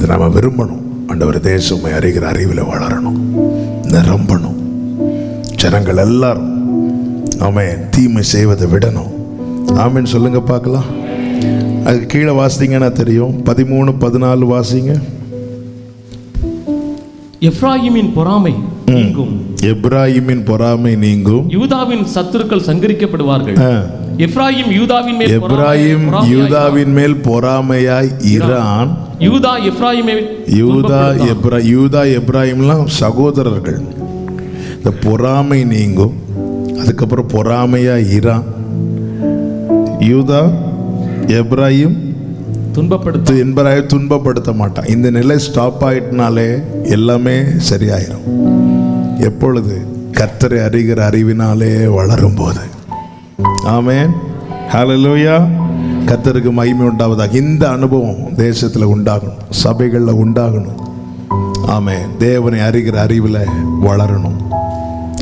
இதை நம்ம விரும்பணும். ஆண்டவர் தேசம் அறிகிற அறிவில் வளரணும், நிரம்பணும். ஜனங்கள் எல்லாரும் ஆமென் தீமை செய்வதை விடணும். ஆமென் சொல்லுங்க பார்க்கலாம். அது கீழே வாசிங்கன்னா தெரியும். 13-14 வாசிங்க. எப்ராயிமின் பொறாமை நீங்கும், எப்ராயிமின் பொறாமை நீங்கும், யூதாவின் சத்துருக்கள் சங்கரிக்கப்படுவார்கள். எப்ராயிம் யூதாவின் மேல் எப்ராயிம் யூதாவின் மேல் பொறாமையாய் இரான். யூதா எப்ராயிமை யூதா எப்ராயிம்லாம் சகோதரர்கள். இந்த பொறாமை நீங்கும். அதுக்கப்புறம் பொறாமையாய் இரான். யூதா எப்ராயிம் துன்பப்படுத்த மாட்டான். இந்த நிலை ஸ்டாப் ஆயிட்டனாலே எல்லாமே சரியாயிரும். எப்பொழுது? கர்த்தரை அறிகிற அறிவினாலே வளரும் போது. ஆமென், ஹல்லேலூயா. கர்த்தருக்கு மகிமை உண்டாவதாக. இந்த அனுபவம் தேசத்தில் உண்டாகணும், சபைகளில் உண்டாகணும். ஆமென். தேவனை அறிகிற அறிவில் வளரணும்.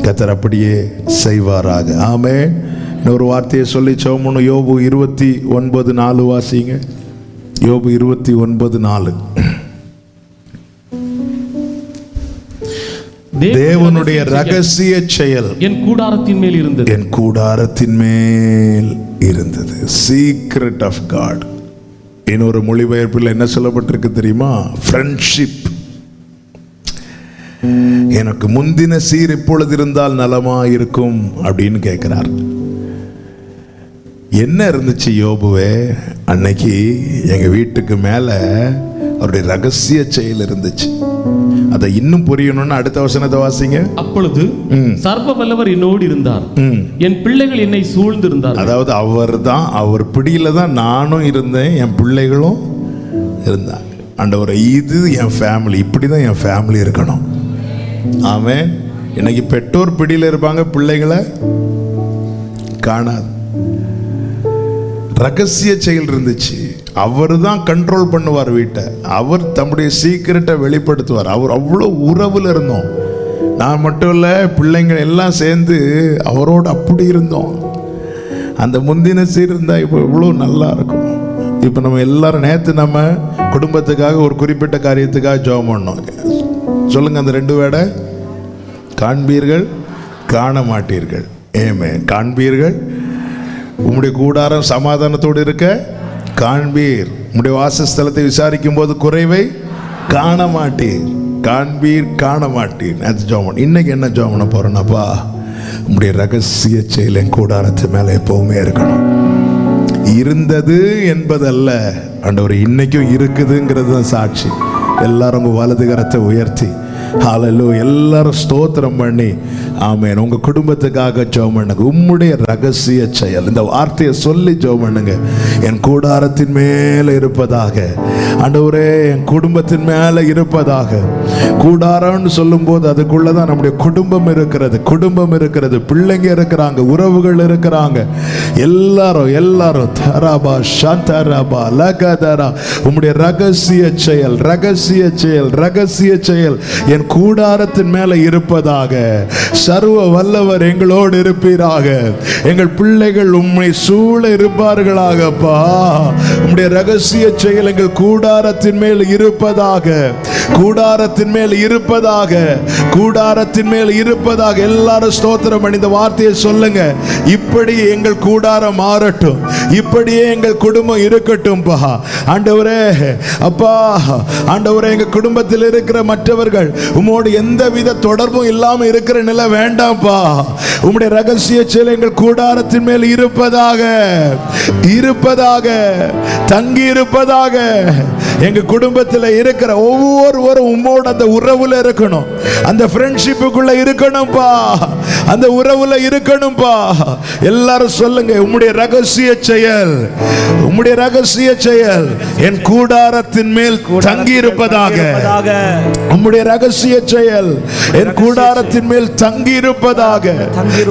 கர்த்தர் அப்படியே செய்வாராக. ஆமென். இன்னொரு வார்த்தையை சொல்லி சோமணும். யோபு 29:4 வாசிங்க. யோபு 29:4. தேவனுடைய ரகசிய செயல் என் கூடாரத்தின் மேல் இருந்தது, என் கூடாரத்தின் மேல் இருந்தது. Secret of God. இன்னொரு மொழிபெயர்ப்பில் என்ன சொல்லப்பட்டிருக்கு தெரியுமா? ஃப்ரெண்ட்ஷிப். எனக்கு முந்தின சீர் இப்பொழுது இருந்தால் நலமா இருக்கும் அப்படின்னு கேட்கிறார். என்ன இருந்துச்சு யோபுவே? அன்னைக்கு எங்க வீட்டுக்கு மேல அவருடைய ரகசிய செயல் இருந்துச்சு. அதை இன்னும் புரியணும்னு அடுத்த வசனத்தை வாசிங்க. அப்பொழுது சர்வ வல்லவர் என்னோடு இருந்தார், என் பிள்ளைகள் என்னை சூழ்ந்திருந்தார். அதாவது அவர் பிடியில தான் நானும் இருந்தேன், என் பிள்ளைகளும் இருந்தாங்க. ஆண்டவரே, இது என் ஃபேமிலி, இப்படிதான் என் ஃபேமிலி இருக்கணும். ஆமென். இன்னைக்கு பெற்றோர் பிடியில இருப்பாங்க, பிள்ளைகளை காணாது. ரகசிய செயல் இருந்துச்சு. அவர் தான் கண்ட்ரோல் பண்ணுவார் வீட்டை. அவர் தம்முடைய சீக்கிரட்டை வெளிப்படுத்துவார். அவர் அவ்வளோ உறவில் இருந்தோம். நான் மட்டும் இல்லை, பிள்ளைங்க எல்லாம் சேர்ந்து அவரோடு அப்படி இருந்தோம். அந்த முந்தின சீர் இருந்தால் இப்போ இவ்வளோ நல்லா இருக்கும். இப்போ நம்ம எல்லாரும் நேற்று நம்ம குடும்பத்துக்காக ஒரு குறிப்பிட்ட காரியத்துக்காக ஜெபம் பண்ணோம். சொல்லுங்க அந்த 2 வேடை. காண்பீர்கள், காண மாட்டீர்கள். ஆமென். காண்பீர்கள், உம்முடைய கூடாரம் சமாதானத்தோடு இருக்க காண்பீர். உம்முடைய வாசஸ்தலத்தை விசாரிக்கும் போது குறைவை காண மாட்டீர். காண்பீர், காண மாட்டீர். அது ஜெபம். இன்னைக்கு என்ன ஜெபம் பண்ண போறேன்னாப்பா, உம்முடைய ரகசிய செயல் என் கூடாரத்து மேலே எப்பவுமே இருக்கணும். இருந்தது என்பதல்ல ஆண்டவர், இன்னைக்கும் இருக்குதுங்கிறது தான் சாட்சி. எல்லாரும் உங்க வலது கரத்தை உயர்த்தி ஹல்லேலூயா எல்லாரும் ஸ்தோத்திரம் பண்ணி ஆமென். உங்க குடும்பத்துக்காக ஜெபம் பண்ணுங்க. உம்முடைய ரகசிய செயல், இந்த வார்த்தையை சொல்லி ஜெபம் பண்ணுங்க. என் கூடாரத்தின் மேல இருப்பதாக ஆண்டவரே, என் குடும்பத்தின் மேல இருப்பதாக. கூடாரம்னு சொல்லும் போது அதுக்குள்ளதான் நம்முடைய குடும்பம் இருக்கிறது. குடும்பம் இருக்கிறது, பிள்ளைங்க இருக்கிறாங்க, உறவுகள் இருக்கிறாங்க. எல்லாரும் தராபா ஷந்தராபா லகதரா. உம்முடைய ரகசிய செயல், ரகசிய செயல், ரகசிய செயல் என் கூடாரத்தின் மேல இருப்பதாக. சர்வ வல்லவர் எங்களோடு இருப்பீராக. எங்கள் பிள்ளைகள் உம்மை சூழ இருப்பார்களாகப்பா. உம்முடைய ரகசிய செயல் எங்கள் கூடாரத்தின் மேல் இருப்பதாக. கூடாரத்தின் மேல் இருப்பதாக. கூடாரத்தின் மேல் இருப்பதாக. எல்லாரும் ஸ்தோத்திரம் பண்ணி இந்த வார்த்தையை சொல்லுங்க. இப்படி எங்கள் கூடாரம் மாறட்டும், இப்படியே எங்கள் குடும்பம் இருக்கட்டும் பா. ஆண்டவரே, அப்பா ஆண்டவரே, எங்க குடும்பத்தில் இருக்கிற மற்றவர்கள் உம்மோடு எந்த வித தொடர்பும் இல்லாம இருக்கிற நிலை வேண்டாம்ப்பா. உம்முடைய ரகசிய செயல் எங்கள் கூடாரத்தின் மேல் இருப்பதாக, இருப்பதாக, தங்கி இருப்பதாக. எங்க குடும்பத்தில் இருக்கிற ஒவ்வொருவரும் உம்மோடு அந்த உறவுல இருக்கணும், அந்த ஃப்ரெண்ட்ஷிப்புக்குள்ள இருக்கணும்பா, அந்த உறவுல இருக்கணும்பா. எல்லாரும் சொல்லுங்க, உம்முடைய ரகசிய செயல், உம்முடைய ரகசிய செயல் என் கூடாரத்தின் மேல் தங்கி இருப்பதாக. உம்முடைய ரகசிய செயல் என் கூடாரத்தின் மேல் தங்கி இருப்பதாக.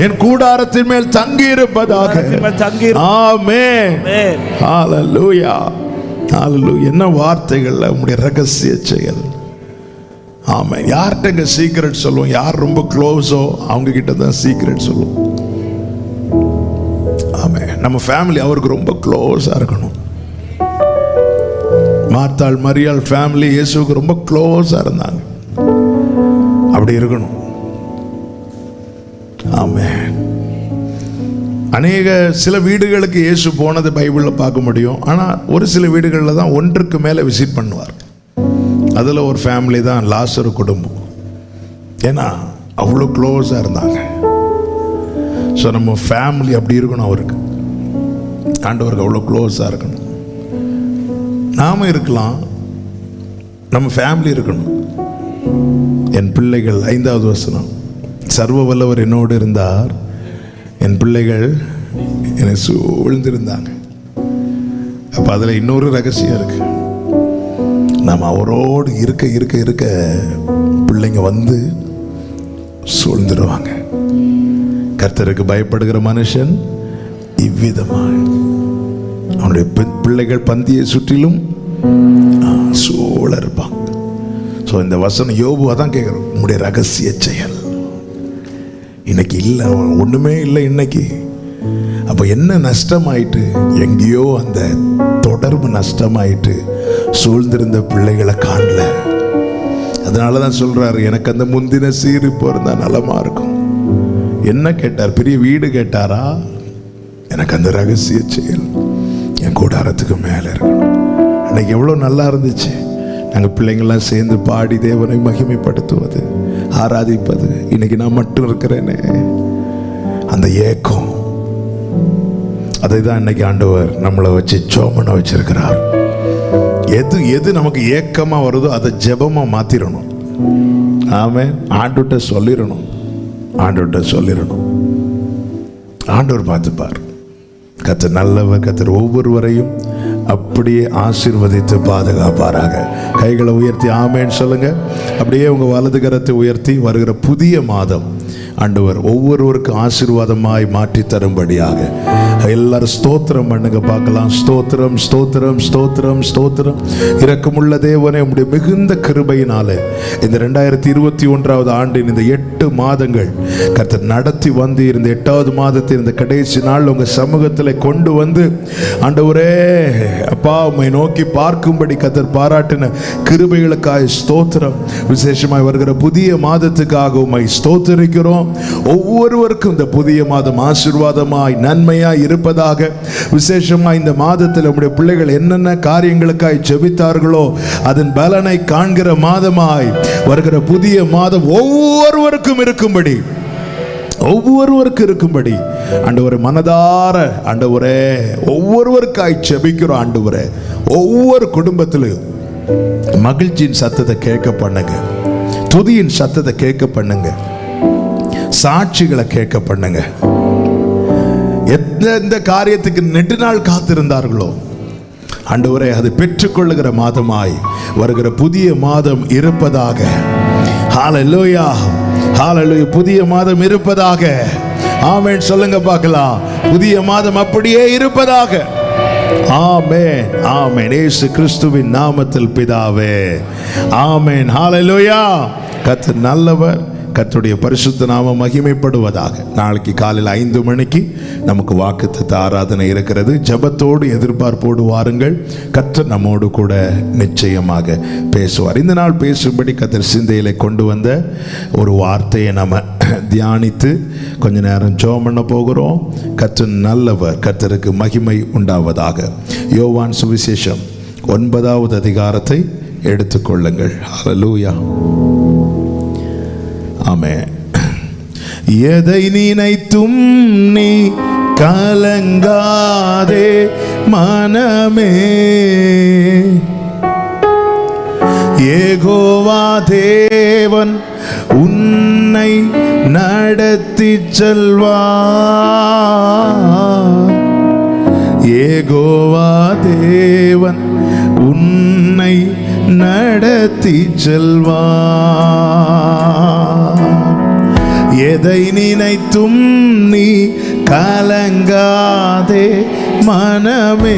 என் கூடாரத்தின் மேல் தங்கி இருப்பதாக. ஆமென். ஹல்லேலூயா, ஹல்லேலூயா. என்ன வார்த்தைகள்ல உம்முடைய ரகசிய செயல். ஆமென். யார்கிட்ட சீக்ரெட் சொல்லுவோம்? யார் ரொம்ப க்ளோஸோ அவங்க கிட்ட தான் சீக்ரெட் சொல்லுவோம். ஆமென். நம்ம ஃபேமிலி அவருக்கு ரொம்ப க்ளோஸா இருக்கணும். மார்த்தாள் மரியாள் ஃபேமிலி இயேசுவுக்கு ரொம்ப க்ளோஸாக இருந்தாங்க. அப்படி இருக்கணும். ஆமென். சில வீடுகளுக்கு இயேசு போனது பைபிளில் பார்க்க முடியும். ஆனால் ஒரு சில வீடுகளில் தான் ஒன்றுக்கு மேலே விசிட் பண்ணுவார். அதில் ஒரு ஃபேமிலி தான் லாசரு குடும்பம். ஏன்னா அவ்வளோ க்ளோஸாக இருந்தாங்க. ஸோ நம்ம ஃபேமிலி அப்படி இருக்கணும். அவருக்கு ஆண்டவருக்கு அவ்வளோ க்ளோஸாக இருக்கணும். நாம் இருக்கலாம், நம்ம ஃபேமிலி இருக்கணும். என் பிள்ளைகள் 5வது வசனம், சர்வ வல்லவர் என்னோடு இருந்தார், என் பிள்ளைகள் என்னை சூழ்ந்திருந்தாங்க. அப்போ அதில் இன்னொரு ரகசியம் இருக்கு. நாம் அவரோடு இருக்க இருக்க இருக்க பிள்ளைங்க வந்து சூழ்ந்துருவாங்க. கர்த்தருக்கு பயப்படுகிற மனுஷன் இவ்விதமாக அவனுடைய பிள்ளைகள் பந்தியை சுற்றிலும் சூழ இருப்பாங்க. ஸோ இந்த வசனம் யோபு அதான் கேட்குறோம், உங்களுடைய ரகசிய செயல் இன்னைக்கு இல்லை, ஒன்றுமே இல்லை இன்னைக்கு. அப்போ என்ன நஷ்டமாயிட்டு? எங்கேயோ அந்த தொடர்பு நஷ்டமாயிட்டு சூழ்ந்திருந்த பிள்ளைகளை காணல. அதனால தான் சொல்றாரு, எனக்கு அந்த முந்தின சீர் இப்போ இருந்தால் நலமா இருக்கும். என்ன கேட்டார்? பெரிய வீடு கேட்டாரா? எனக்கு அந்த ரகசிய செயல் என் கூடாரத்துக்கு மேலே இருக்கணும். அன்னைக்கு எவ்வளோ நல்லா இருந்துச்சு. நாங்கள் பிள்ளைங்கள்லாம் சேர்ந்து பாடி தேவனை மகிமைப்படுத்துவது, ஆராதிப்பது. இன்னைக்கு நான் மட்டும் இருக்கிறேனே, அந்த ஏக்கம். அதை தான் இன்னைக்கு ஆண்டவர் நம்மளை வச்சு சோமனை வச்சிருக்கிறார். எது நமக்கு ஏக்கமாக வருதோ அதை ஜெபமாக மாற்றிடணும். ஆமென். ஆண்டவர்கிட்ட சொல்லிடணும். ஆண்டவர் பார்த்துப்பார். கர்த்தர் நல்லவர். கர்த்தர் ஒவ்வொருவரையும் அப்படியே ஆசீர்வதித்து பாதுகாப்பாராக. கைகளை உயர்த்தி ஆமேன்னு சொல்லுங்க. அப்படியே உங்க வலது கரத்தை உயர்த்தி, வருகிற புதிய மாதம் ஆண்டவர் ஒவ்வொருவருக்கும் ஆசீர்வாதமாய் மாற்றி தரும்படியாக எல்லாரும் ஸ்தோத்திரம் பண்ணுங்க பார்க்கலாம். ஸ்தோத்திரம், ஸ்தோத்திரம், ஸ்தோத்திரம், ஸ்தோத்திரம். இரக்கமுள்ள தேவனே, உம்முடைய மிகுந்த கிருபையினாலே இந்த 2021வது ஆண்டின் இந்த 8 மாதங்கள் கர்த்தர் நடத்தி வந்து இந்த 8வது மாதத்தின் இந்த கடைசி நாள் உங்க சமூகத்தில் கொண்டு வந்து ஆண்டவரே அப்பா உம்மை நோக்கி பார்க்கும்படி கர்த்தர் பாராட்டின கிருபைகளுக்காய் ஸ்தோத்திரம். விசேஷமாய் வருகிற புதிய மாதத்துக்காக உம்மை ஸ்தோத்திரிக்கிறோம். ஒவ்வொருவருக்கும் இந்த புதிய மாதம் ஆசீர்வாதமாய் நன்மையாய் இருப்பதாக. விசேஷமாய் இந்த மாதத்தில் நம்முடைய பிள்ளைகள் என்னென்ன காரியங்களுக்காய் ஜெபித்தார்களோ அதன் பலனை காண்கிற மாதமாய் வருகிற புதிய மாதம் ஒவ்வொருவருக்கும் இருக்கும்படி ஆண்டவரே மனதார ஆண்டவரே ஒவ்வொருவருக்காய் ஜெபிக்கிறோம். ஆண்டவரே ஒவ்வொரு குடும்பத்திலும் மகிழ்ச்சியின் சத்தத்தை கேட்க பண்ணுங்க, துதியின் சத்தத்தை கேட்க பண்ணுங்க, சாட்சிகளை கேட்க பண்ணுங்க. எந்த காரியத்துக்கு நெடு நாள் காத்திருந்தார்களோ ஆண்டவரே அதை பெற்றுக்கொள்ளுகிற மாதமாய் வருகிற புதிய மாதம் இருப்பதாக. ஹல்லேலூயா, ஹல்லேலூயா. புதிய மாதம் இருப்பதாக. ஆமென் சொல்லுங்க பார்க்கலாம். புதிய மாதம் அப்படியே இருப்பதாக. ஆமென், ஆமென். இயேசு கிறிஸ்துவின் நாமத்தில் பிதாவே, ஆமென். ஹல்லேலூயா. கர்த்தர் நல்லவர். கர்த்தருடைய பரிசுத்த நாமம் மகிமைப்படுவதாக. நாளைக்கு காலையில் 5 மணிக்கு நமக்கு வாக்குத்தத்த ஆராதனை இருக்கிறது. ஜெபத்தோடு எதிர்பார்ப்போடு வாருங்கள். கர்த்தர் நம்மோடு கூட நிச்சயமாக பேசுவார். இந்த நாள் பேசும்படி கர்த்தர் சிந்தையிலே கொண்டு வந்த ஒரு வார்த்தையை நம்ம தியானித்து கொஞ்ச நேரம் ஜெபம் பண்ண போகிறோம். கர்த்தர் நல்லவர். கர்த்தருக்கு மகிமை உண்டாவதாக. யோவான் சுவிசேஷம் 9வது அதிகாரத்தை எடுத்துக்கொள்ளுங்கள். ஹல்லேலூயா. ஆமென். எதை நினைத்தும் நீ கலங்காதே மனமே, யெகோவா தேவன் உன்னை நடத்தி செல்வார். யெகோவா தேவன் உன்னை நடத்தி செல்வார். எதை நினைத்தும் நீ கலங்காதே மனமே,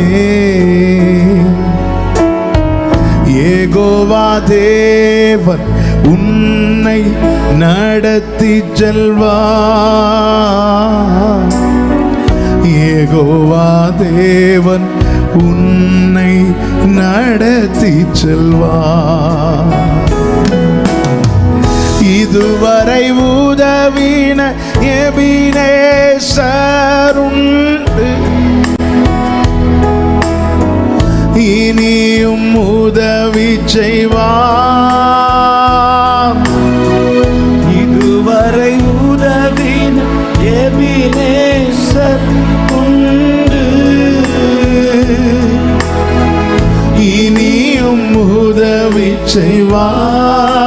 யெகோவா தேவன் உன்னை நடத்தி செல்வார். யெகோவா தேவன் உன்னை நடத்தி செல்வார். இதுவரை உதவின எபினேசர் உண்டு, இனியும் உதவி செய்வார். இதுவரை உதவின எபினேசர் உண்டு, இனியும் உதவி செய்வார்.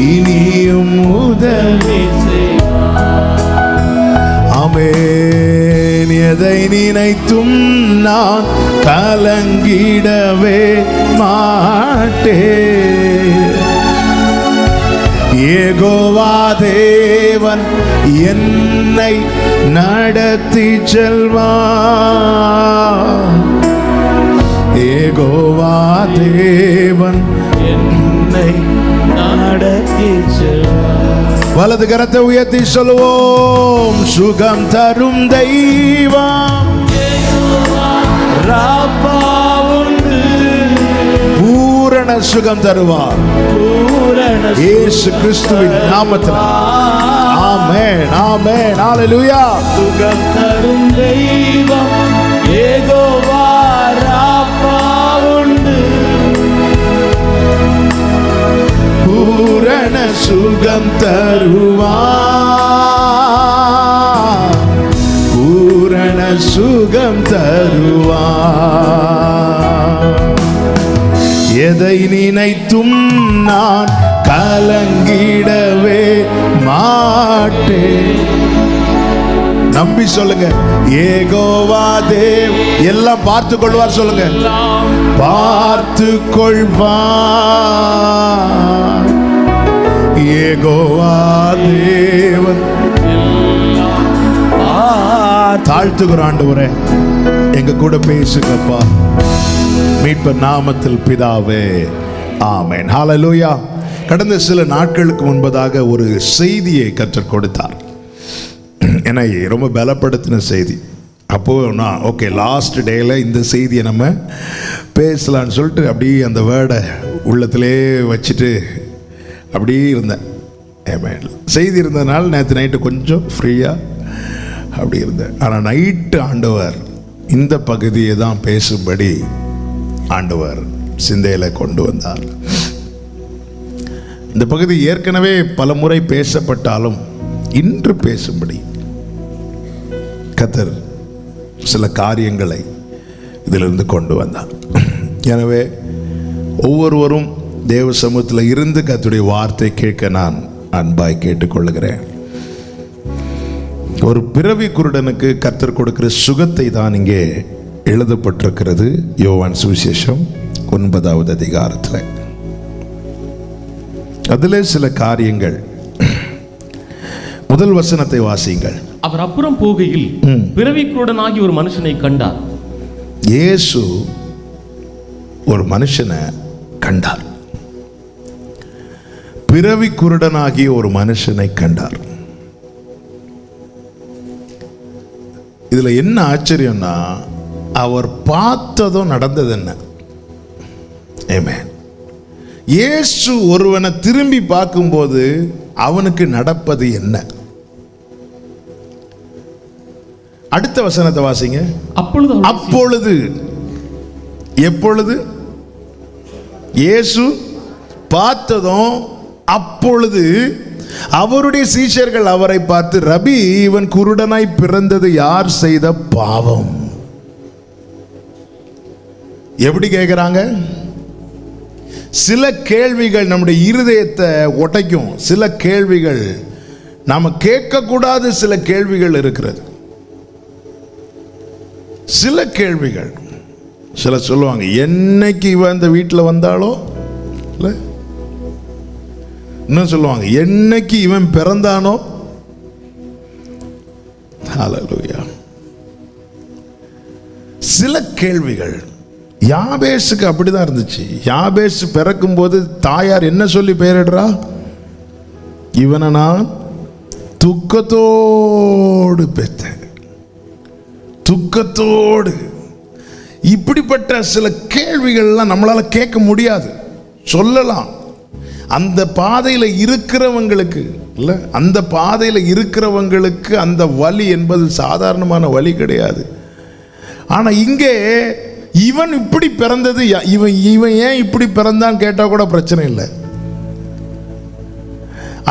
இனியும் உதவி ஆமென். எதை நினைத்தும் நான் கலங்கிடவே மாட்டேன். யெகோவா தேவன் என்னை நடத்தி செல்வார். யெகோவா தேவன் என்னை நடத்தி செல்வார். வலது கரத்தை உயர்த்தி சொல்லுவோம். சுகம் தரும் தெய்வம் ராப்பா உண்டு, பூரண சுகம் தருவார் பூரண இயேசு கிறிஸ்துவின் நாமத்தில். ஆமென், ஆமென், ஹல்லேலூயா. சுகம் தரும் தெய்வம் யெகோவா ராப்பா உண்டு, பூரண சுகம் தருவார். பூரண சுகம் தருவார். எதை நினைத்தும் நான் கலங்கிடவே மாட்டேன். நம்பி சொல்லுங்க. யெகோவா தேவ் எல்லாம் பார்த்து கொள்வார். சொல்லுங்க, பார்த்து கொள்வார். யெகோவா தேவன். தாழ்த்துகிற ஆண்டவரே, எங்க கூட பேசுங்கப்பா. மீட்பர் நாமத்தில் பிதாவே, ஆமென், ஹல்லேலூயா. கடந்த சில நாட்களுக்கு முன்பதாக ஒரு செய்தியை கற்றுக் கொடுத்தார். என்னை ரொம்ப பலப்படுத்தின செய்தி. அப்போது நான் ஓகே, லாஸ்ட் டேயில் இந்த செய்தியை நம்ம பேசலான்னு சொல்லிட்டு அப்படியே அந்த வேர்டை உள்ளத்திலே வச்சுட்டு அப்படியே இருந்தேன். செய்தி இருந்ததுனால நேற்று நைட்டு கொஞ்சம் ஃப்ரீயாக அப்படி இருந்தேன். ஆனால் நைட்டு ஆண்டவர் இந்த பகுதியை தான் பேசும்படி ஆண்டவர் சிந்தையில் கொண்டு வந்தார். இந்த பகுதி ஏற்கனவே பல முறை பேசப்பட்டாலும் இன்று பேசும்படி கர்த்தர் சில காரியங்களை இதிலிருந்து கொண்டு வந்தார். எனவே ஒவ்வொருவரும் தேவ சமூகத்தில் இருந்து கர்த்தருடைய வார்த்தை கேட்க நான் அன்பாய் கேட்டுக்கொள்கிறேன். ஒரு பிறவி குருடனுக்கு கர்த்தர் கொடுக்கிற சுகத்தை தான் இங்கே எழுதப்பட்டிருக்கிறது. யோவான் சுவிசேஷம் 9வது அதிகாரத்தில் அதிலே சில காரியங்கள். முதல் வசனத்தை வாசியுங்கள். அவர் அப்புறம் போகையில் பிறவிக்குருடனாகி ஒரு மனுஷனை கண்டார். இயேசு ஒரு மனுஷனை கண்டார். பிறவி குருடனாகிய ஒரு மனுஷனை கண்டார். இதுல என்ன ஆச்சரியம்னா, அவர் பார்த்ததும் நடந்தது என்ன? ஆமென். இயேசு ஒருவனை திரும்பி பார்க்கும்போது அவனுக்கு நடப்பது என்ன? அடுத்த வசனத்தை வாசிங்க. அப்பொழுது எப்பொழுது இயேசு பார்த்ததும் அப்பொழுது அவருடைய சீஷர்கள் அவரை பார்த்து, ரபி, இவன் குருடனாய் பிறந்தது யார் செய்த பாவம்? எப்படி கேட்கிறாங்க? சில கேள்விகள் நம்முடைய இருதயத்தை உடைக்கும். சில கேள்விகள் நாம கேட்கக்கூடாது. சில கேள்விகள் இருக்கிறது. சில கேள்விகள் சில சொல்லுவாங்க, என்னைக்கு இவன் இந்த வீட்டில் வந்தாலோ, இல்லை இன்னும் சொல்லுவாங்க, என்னைக்கு இவன் பிறந்தானோ. ஹல்லேலூயா. சில கேள்விகள் யாபேசுக்கு அப்படிதான் இருந்துச்சு. யாபேசு பிறக்கும் போது தாயார் என்ன சொல்லி பெயரிடுறா? இவனை நான் துக்கத்தோடு பெற்றேன், துக்கத்தோடு. இப்படிப்பட்ட சில கேள்விகள்லாம் நம்மளால கேட்க முடியாது. சொல்லலாம், அந்த பாதையில் இருக்கிறவங்களுக்கு இல்லை, அந்த பாதையில் இருக்கிறவங்களுக்கு அந்த வலி என்பது சாதாரணமான வலி கிடையாது. ஆனால் இங்கே இவன் இப்படி பிறந்தது, இவன் ஏன் இப்படி பிறந்தான்னு கேட்டால் கூட பிரச்சனை இல்லை.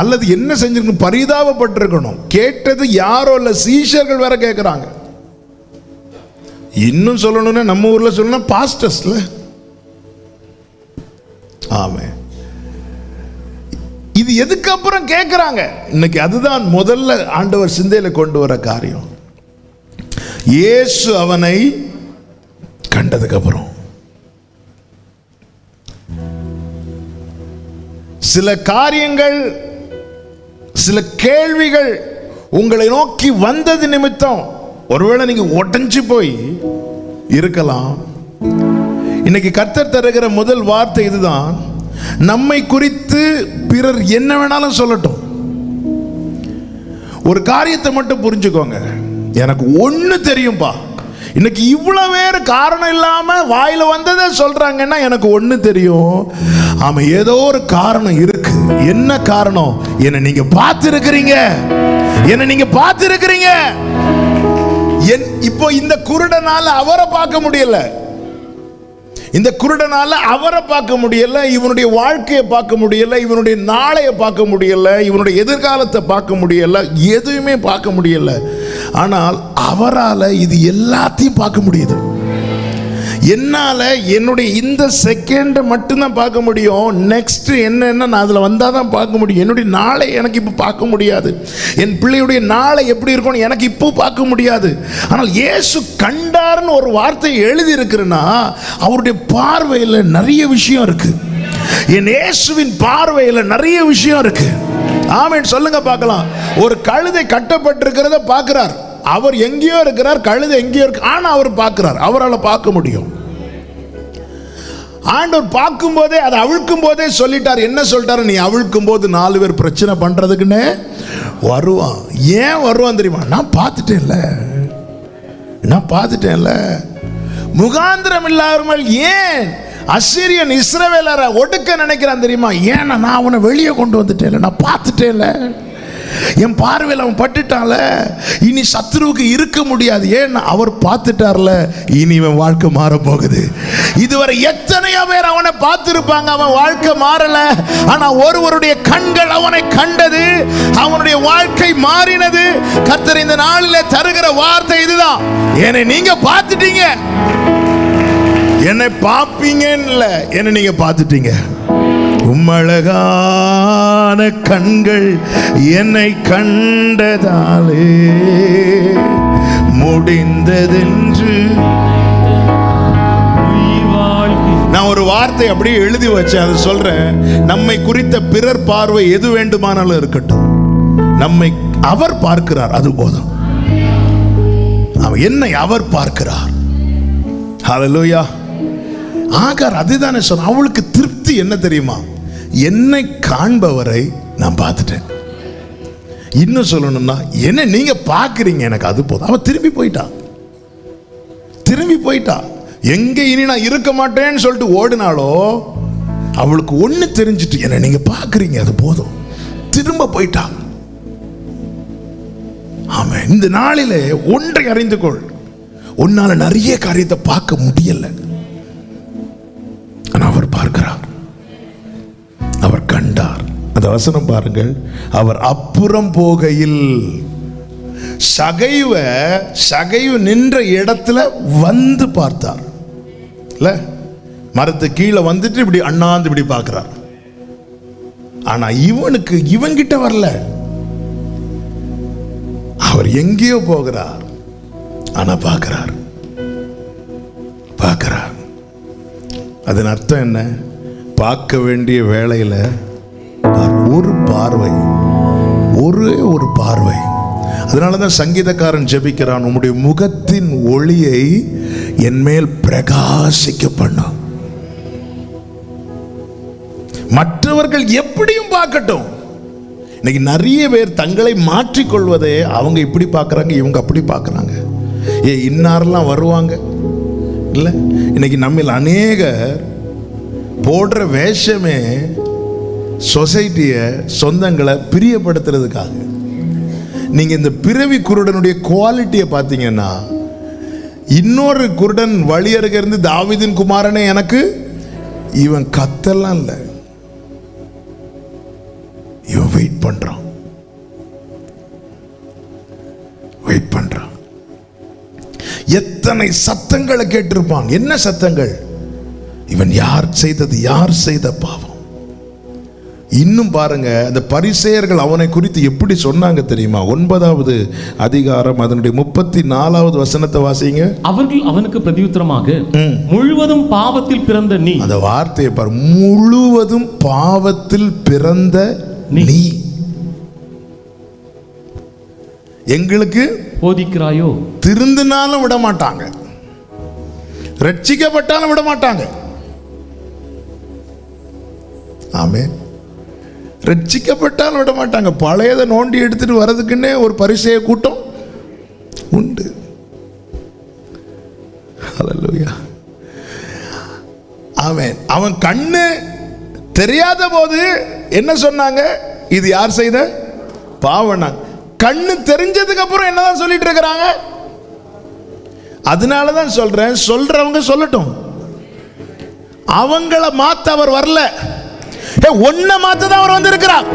அல்லது என்ன செஞ்சிருக்கணும், பரிதாபப்பட்டிருக்கணும். கேட்டது யாரோ இல்லை, சீஷர்கள் வேற கேட்குறாங்க. இன்னும் சொல்லணும்னா நம்ம ஊரில் சொல்லணும் பாஸ்டர்ஸ்ல. ஆமென். இது எதுக்கு அப்புறம் கேட்குறாங்க இன்னைக்கு. அதுதான் முதல்ல ஆண்டவர் சிந்தையில கொண்டு வர காரியம். இயேசு அவனை கண்டதுக்கு அப்புறம் சில காரியங்கள், சில கேள்விகள் உங்களை நோக்கி வந்தது நிமித்தம் ஒருவேளை நீங்க உடைஞ்சு போய் இருக்கலாம். இன்னைக்கு கர்த்தர் தருகிற முதல் வார்த்தை இதுதான், நம்மை குறித்து பிறர் என்ன வேணாலும் சொல்லட்டும், ஒரு காரியத்தை மட்டும் புரிஞ்சுக்கோங்க, எனக்கு ஒண்ணு தெரியும்பா. இன்னைக்கு இவ்வளவு பேர் காரணம் இல்லாம வாயில வந்ததை சொல்றாங்கன்னா எனக்கு ஒண்ணு தெரியும், ஆமா ஏதோ ஒரு காரணம் இருக்கு. என்ன காரணம்? என்ன நீங்க பார்த்திருக்கிறீங்க, என்ன நீங்க பார்த்திருக்கிறீங்க. இப்போ இந்த குருடனால அவரை பார்க்க முடியல, இந்த குருடனால அவரை பார்க்க முடியல, இவனுடைய வாழ்க்கையை பார்க்க முடியல, இவனுடைய நாளைய பார்க்க முடியல, இவனுடைய எதிர்காலத்தை பார்க்க முடியல, எதுவுமே பார்க்க முடியல. ஆனால் அவரால் இது எல்லாத்தையும் பார்க்க முடியுது. என்னால என்னுடைய இந்த செகண்ட் மட்டும்தான் பார்க்க முடியும். நெக்ஸ்ட் என்னன்னா நான் அதில் வந்தால் தான் பார்க்க முடியும். என்னுடைய நாளை எனக்கு இப்போ பார்க்க முடியாது. என் பிள்ளையுடைய நாளை எப்படி இருக்கும்னு எனக்கு இப்போ பார்க்க முடியாது. ஆனால் இயேசு கண்டார்னு ஒரு வார்த்தை எழுதி இருக்குன்னா அவருடைய பார்வையில் நிறைய விஷயம் இருக்கு. என் இயேசுவின் பார்வையில் நிறைய விஷயம் இருக்கு. ஆமென் சொல்லுங்க பார்க்கலாம். ஒரு கழுதை கட்டப்பட்டிருக்கிறத பார்க்கிறார். அவர் எங்கேயோ இருக்கிறார், கழுதை எங்கேயோ இருக்கு, ஆனா அவர் பார்க்கிறார், அவரால் பார்க்க முடியும். ஆண்டவர் பார்க்கும் போதே, அதை அவிழ்க்கும் போதே சொல்லிட்டார். என்ன சொல்லிட்டாரு? நீ அவிழ்க்கும் போது 4 பேர் பிரச்சனை பண்றதுக்குன்னு வருவான். ஏன் வருவான் தெரியுமா? நான் பார்த்துட்டேன்ல, நான் பார்த்துட்டேன்ல. முகாந்திரம் இல்லாமல் ஏன் அசீரியன் இஸ்ரவேலரை ஒடுக்க நினைக்கிறான் தெரியுமா? ஏன்னா நான் அவனை வெளியே கொண்டு வந்துட்டேன்ல, நான் பார்த்துட்டேன்ல, என் பார்வையில் அவன் பட்டுட்டான்ல, இனி சத்ருவுக்கு இருக்க முடியாது. ஏன்னா அவர் பார்த்துட்டார்ல, இனி இவன் வாழ்க்கை மாற போகுது. இதுவரை எத்தனையோ பேர் அவனை பார்த்திருப்பாங்க, அவன் வாழ்க்கை மாறல. ஆனா ஒருவருடைய கண்கள் அவனை கண்டது, அவனுடைய வாழ்க்கை மாறினது. கர்த்தர் இந்த நாளிலே தருகிற வார்த்தை இதுதான், என்னை நீங்க பார்த்துட்டீங்க, என்னை பார்ப்பீங்கன்னு இல்லை, என்னை நீங்க பார்த்துட்டீங்க. உம்மழகான கண்கள் என்னை கண்டதாலே முடிந்ததென்று. நான் ஒரு வார்த்தை அப்படியே எழுதி வச்சேன், அதை சொல்றேன். நம்மை குறித்த பிறர் பார்வை எது வேண்டுமானாலும் இருக்கட்டும், நம்மை அவர் பார்க்கிறார், அது போதும். என்னை அவர் பார்க்கிறார். ஹல்லேலூயா. ஆகார் அதுதானே சொன்ன. அவளுக்கு திருப்தி என்ன தெரியுமா? என்னை காண்பவரை நான் பார்த்துட்டேன். இன்னும் சொல்லணும்னா என்ன நீங்க பார்க்கிறீங்க, எனக்கு அது போதும். அவ திரும்பி போயிட்டா, திரும்பி போயிட்டா. எங்க இனி நான் இருக்க மாட்டேன்னு சொல்லிட்டு ஓடினாலோ அவளுக்கு ஒண்ணு தெரிஞ்சிட்டு, என்ன நீங்க பார்க்கிறீங்க, அது போதும். திரும்ப போயிட்டா. ஆமா, இந்த நாளிலே ஒன்றை அறிந்து கொள், உன்னால நிறைய காரியத்தை பார்க்க முடியல, அவர் பார்க்கிறார், அவர் கண்டார். அந்த வசனம் பாருங்கள். அவர் அப்புறம் போகையில் சகைவு நின்ற இடத்துல வந்து பார்த்தார். இல்ல, மரத்து கீழே வந்துட்டு இப்படி அண்ணாந்து இப்படி பார்க்கிறார். ஆனா இவன்கிட்ட வரல, அவர் எங்கேயோ போகிறார், ஆனா பார்க்கிறார். அதன் அர்த்தம் என்ன? பார்க்க வேண்டிய வேளையில ஒரு பார்வை, ஒரே ஒரு பார்வை. அதனாலதான் சங்கீதக்காரன் ஜெபிக்கிறான், உம்முடைய முகத்தின் ஒளியை என் மேல் பிரகாசிக்க பண்ணும். மற்றவர்கள் எப்படியும் பார்க்கட்டும். இன்னைக்கு நிறைய பேர் தங்களை மாற்றிக்கொள்வதே, அவங்க இப்படி பார்க்கறாங்க, இவங்க அப்படி பார்க்கறாங்க. இன்னாரெல்லாம் வருவாங்க இல்லை. இன்னைக்கு நம்மில் அநேகர் போடுற வேஷமே சொசைட்டியை, சொந்தங்களை பிரியப்படுத்துறதுக்காக. நீங்க இந்த பிறவி குருடனுடைய குவாலிட்டியை பார்த்தீங்கன்னா, இன்னொரு குருடன் வழி அருக இருந்து தாவீதின் குமாரனே எனக்கு, இவன் கத்தெல்லாம் இல்லை, இவன் வெயிட் பண்றான். எத்தனை சத்தங்களை கேட்டிருப்பான். என்ன சத்தங்கள்? இவன் யார் செய்தது, யார் செய்த பாவம். இன்னும் பாருங்க, அந்த பரிசேயர்கள் அவனை குறித்து எப்படி சொன்னாங்க தெரியுமா? 9வது அதிகாரம் அதனுடைய 34வது வசனத்தை வாசிங்க. அவர்கள் அவனுக்கு பிரதியுத்தரமாக, முழுவதும் பாவத்தில் பிறந்த நீ. அந்த வார்த்தையை பாரு, முழுவதும் பாவத்தில் பிறந்த நீ எங்களுக்கு போதிக்கிறாயோ? திருந்தினாலும் விட மாட்டாங்க, ரட்சிக்கப்பட்டாலும் விட மாட்டாங்க. ஆமென். ரட்சிக்கப்பட்டாலும் விட மாட்டாங்க. பழையதை நோண்டி எடுத்துட்டு வர்றதுக்குன்னே ஒரு பரிசேய கூட்டம் உண்டு. ஹல்லேலூயா. ஆமென். அவன் கண்ணு தெரியாத போது என்ன சொன்னாங்க? இது யார் செய்த பாவம். கண்ணு தெரிஞ்சதுக்கு அப்புறம் என்னதான் சொல்லிட்டு இருக்கிறாங்க? அதனாலதான் சொல்றேன், சொல்றவங்க சொல்லட்டும். அவங்கள மாத்த அவர் வரல, ஒன்ன மாத்த தான் அவர் வந்திருக்கிறார்.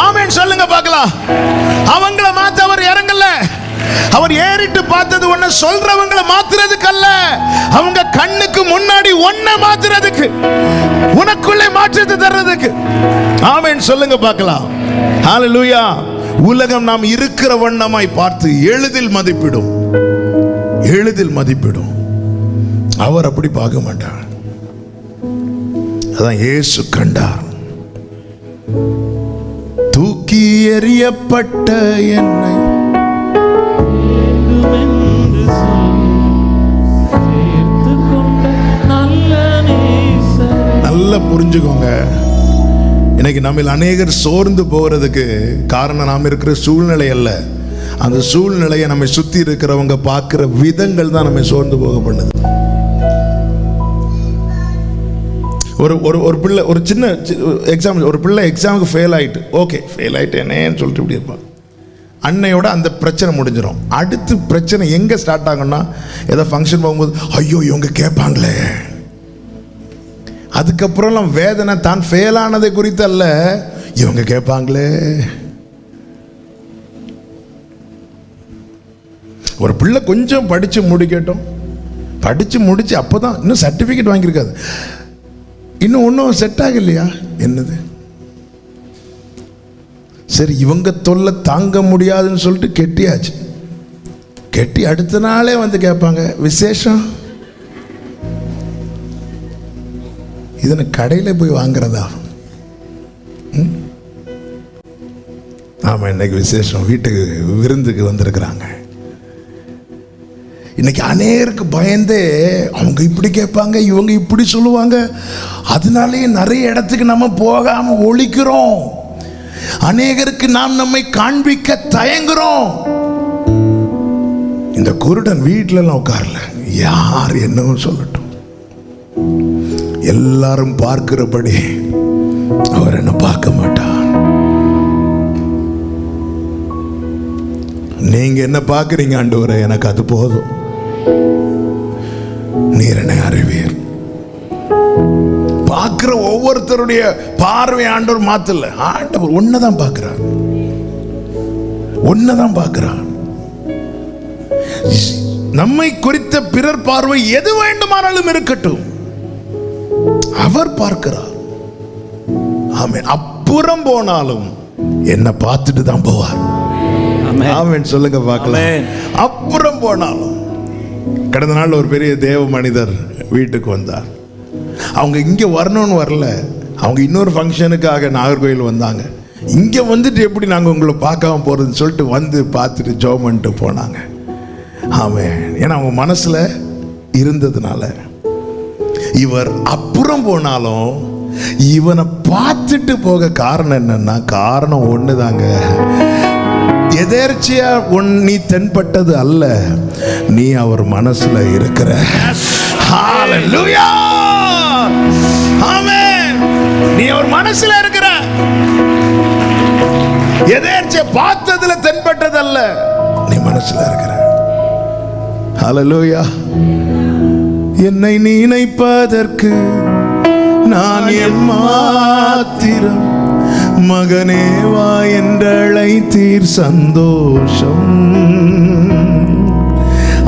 ஆமென் சொல்லுங்க பார்க்கலாம். அவங்கள மாத்த அவர் இறங்கல. அவர் ஏறிட்டு பார்த்தது ஒன்ன சொல்றவங்கள மாத்துறதுக்கு அல்ல, அவங்க கண்ணுக்கு முன்னாடி ஒன்ன மாத்துறதுக்கு, உனக்குள்ளே மாற்றத்தை தர்றதுக்கு. ஆமென் சொல்லுங்க பார்க்கலாம். ஹல்லேலூயா. உலகம் நாம் இருக்கிற வண்ணமாய் பார்த்து எளிதில் மதிப்பிடும், எளிதில் மதிப்பிடும். அவர் அப்படி பார்க்க மாட்டார். அதான் இயேசு கண்டார். தூக்கி எறியப்பட்ட என்னை நல்லா புரிஞ்சுக்கோங்க. இன்னைக்கு நம்மில் அநேகர் சோர்ந்து போகிறதுக்கு காரணம் நாம் இருக்கிற சூழ்நிலை அல்ல, அந்த சூழ்நிலையை நம்மை சுத்தி இருக்கிறவங்க பார்க்கிற விதங்கள் தான் நம்மை சோர்ந்து போக பண்ணுது. ஒரு பிள்ளை, ஒரு சின்ன எக்ஸாம், ஒரு பிள்ளை எக்ஸாமுக்கு ஃபெயில் ஆயிட்டு, ஓகே ஃபெயில் ஆயிட்டு என்னன்னு சொல்லிட்டு இப்படி இருப்பான். அன்னையோட அந்த பிரச்சனை முடிஞ்சிடும். அடுத்து பிரச்சனை எங்கே ஸ்டார்ட் ஆகும்னா, ஏதோ ஃபங்க்ஷன் போகும்போது ஐயோ இவங்க கேட்பாங்களே. அதுக்கப்புறம் வேதனை தான் ஃபெயில் ஆனதை குறித்து அல்ல, இவங்க கேட்பாங்களே. ஒரு பிள்ளை கொஞ்சம் படிச்சு முடிக்கட்டும், படிச்சு முடிச்சு அப்போதான் இன்னும் சர்டிஃபிகேட் வாங்கியிருக்காது, இன்னும் ஒன்றும் செட் ஆகலையா, என்னது சரி இவங்க தொல்லை தாங்க முடியாதுன்னு சொல்லிட்டு கெட்டியாச்சு. கெட்டி அடுத்த நாளே வந்து கேட்பாங்க விசேஷம். இதனை கடையில் போய் வாங்குறதா? ஆமாம், இன்னைக்கு விசேஷம், வீட்டுக்கு விருந்துக்கு வந்திருக்கிறாங்க. இன்னைக்கு அநேருக்கு பயந்தே அவங்க இப்படி கேட்பாங்க, இவங்க இப்படி சொல்லுவாங்க, அதனாலேயே நிறைய இடத்துக்கு நம்ம போகாம ஒழிக்கிறோம். அநேகருக்கு நாம் நம்மை காண்பிக்க தயங்குறோம். இந்த குருடன் வீட்டிலலாம் உட்காரல, யார் என்னவும் சொல்லட்டும், எல்லாரும் பார்க்கிறபடி அவர் என்ன பார்க்க மாட்டார். நீங்க என்ன பார்க்கிறீங்க ஆண்டவரே, எனக்கு அது போதும், நீர் என்னை அறிவீர். பார்க்கிற ஒவ்வொருத்தருடைய பார்வை ஆண்டவர் மாத்தல, ஆண்டவர் ஒன்னதான் பார்க்கிறார், ஒன்னதான் பார்க்கிறார். நம்மை குறித்த பிறர் பார்வை எது வேண்டுமானாலும் இருக்கட்டும், அவர் பார்க்கிறார். ஆமென். அப்புறம் போனாலும் என்ன பார்த்துட்டு தான் போவார். ஆமென் சொல்லுங்க பார்க்கலாம். அப்புறம் போனாலும். கடந்த நாள் ஒரு பெரிய தேவ மனிதர் வீட்டுக்கு வந்தார். அவங்க இங்க வரணும்னு வரல, அவங்க இன்னொரு ஃபங்க்ஷனுக்காக நாகர்கோயில் வந்தாங்க. இங்க வந்துட்டு எப்படி நாங்கள் உங்களை பார்க்காம போறதுன்னு சொல்லிட்டு வந்து பார்த்துட்டு ஜெபம் பண்ணிட்டு போனாங்க. ஆமென். ஏன்னா அவங்க மனசுல இருந்ததுனால. இவர் அப்புறம் போனாலும் இவனை பார்த்துட்டு போக காரணம் என்னன்னா, காரணம் ஒண்ணுதாங்க, எதேர்ச்சியா நீ தென்பட்டது அல்ல, நீ அவர் மனசுல இருக்கிற. ஹalleluya, ஆமென். நீ அவர் மனசுல இருக்கிற. எதேர்ச்சியா பார்த்ததுல தென்பட்டது அல்ல, நீ மனசுல இருக்கிற. ஹalleluya. என்னை நினைப்பதற்கு நான் எம்மாத்திரம், மகனே வா என்றழைத்தீர் சந்தோஷம்,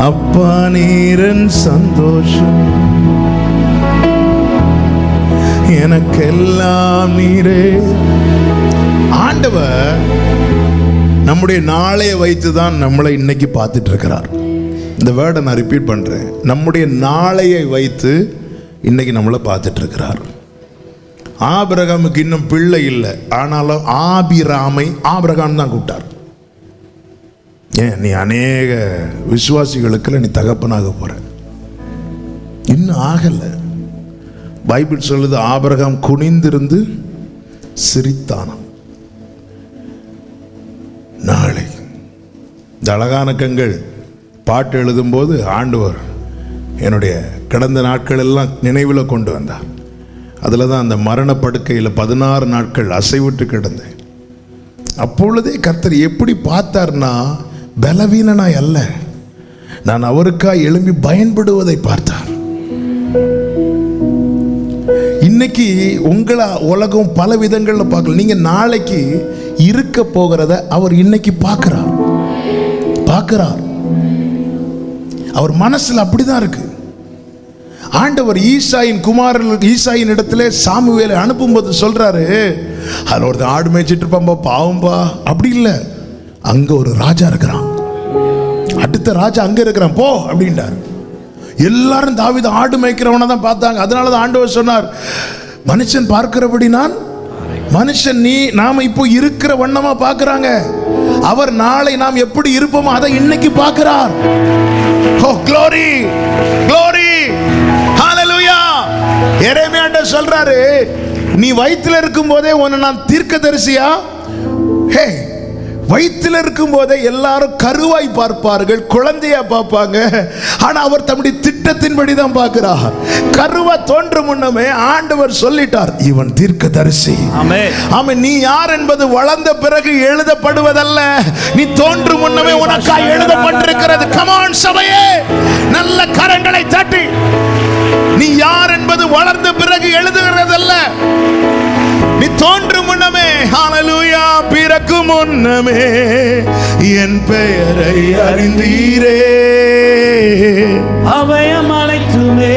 அப்பா நீரன் சந்தோஷம், எனக்கெல்லாம் நீரே. ஆண்டவர் நம்முடைய நாளைய வைத்துதான் நம்மளை இன்னைக்கு பார்த்துட்டு இருக்கிறார். இந்த வேர்டை நான் ரிப்பீட் பண்றேன். நம்முடைய நாளையை வைத்து இன்னைக்கு நம்மளை பார்த்துட்டு இருக்கிறார். ஆபிரகாமுக்கு இன்னும் பிள்ளை இல்லை, ஆனாலும் ஆபிராமை ஆபிரகாம் தான் கூப்பிட்டார். ஏன், நீ அநேக விசுவாசிகளுக்கு நீ தகப்பனாக போற. இன்னும் ஆகல. பைபிள் சொல்லுது ஆபிரகாம் குனிந்திருந்து சிரித்தானாம். நாளை இந்த அழகான கண்கள் பாட்டு எழுதும்போது ஆண்டவர் என்னுடைய கடந்த நாட்கள் எல்லாம் நினைவில் கொண்டு வந்தார். அதில் தான் அந்த மரணப்படுக்கையில் 16 நாட்கள் அசைவிட்டு கிடந்தேன். அப்பொழுதே கர்த்தர் எப்படி பார்த்தார்னா, பலவீனனாய் அல்ல, நான் அவருக்காக எழும்பி பயன்படுவதை பார்த்தார். இன்னைக்கு உங்களை உலகம் பல விதங்களில் பார்க்கல. நீங்க நாளைக்கு இருக்க போகிறத அவர் இன்னைக்கு பார்க்கிறார். அவர் மனசுல அப்படிதான் இருக்கு. ஆண்டவர் ஈசாயின் குமாரன் ஈசாயின் இடத்துல சாமுவேலை அனுப்பும்போது சொல்றாரு, அதில் ஒருத்தர் ஆடு மேய்ச்சிட்டு இருப்பான்பா, பாவம்பா. அப்படி இல்லை, அங்க ஒரு ராஜா இருக்கிறான், அடுத்த ராஜா அங்க இருக்கிறான், போ அப்படின்றார். எல்லாரும் தாவீது ஆடு மேய்க்கிறவனை தான் பார்த்தாங்க. அதனாலதான் ஆண்டவர் சொன்னார், மனுஷன் பார்க்கிறபடி நான் மனுஷன் நாம இப்போ இருக்கிற வண்ணமா பார்க்கிறாங்க. அவர் நாளை நாம் எப்படி இருப்போமோ அதை இன்னைக்கு பார்க்கிறார். Oh glory, glory, hallelujah. எரேமியா சொல்றாரு, நீ வயிற்றில் இருக்கும் போதே உன்னை நான் தீர்க்கதரிசியா. ஹே, வயிற்றில் இருக்கும் போதே எல்லாரும் கருவாய் பார்ப்பார்கள், குழந்தையா பார்ப்பாங்க. ஆனா அவர் தம்முடைய திட்டத்தின்படி தான் பார்க்கிறார். கருவா தோன்றும் முன்னமே ஆண்டவர் சொல்லிட்டார், இவன் தீர்க்கதரிசி. ஆமென். நீ யார் என்பது வளர்ந்த பிறகு எழுதப்படுவதல்ல, நீ தோன்றும் முன்னமே உனக்காக எழுதப்பட்டிருக்கிறது. கம் ஆன் சபையே, நல்ல கரங்களை தட்டி. நீ யார் என்பது வளர்ந்த பிறகு எழுதுகிறதல்ல, நீ தோன்றும் முன்னமே. ஹalleluya. பிறக்கும் முன்னமே என் பெயரை அறிந்தீரே, அவையம் அனைத்துமே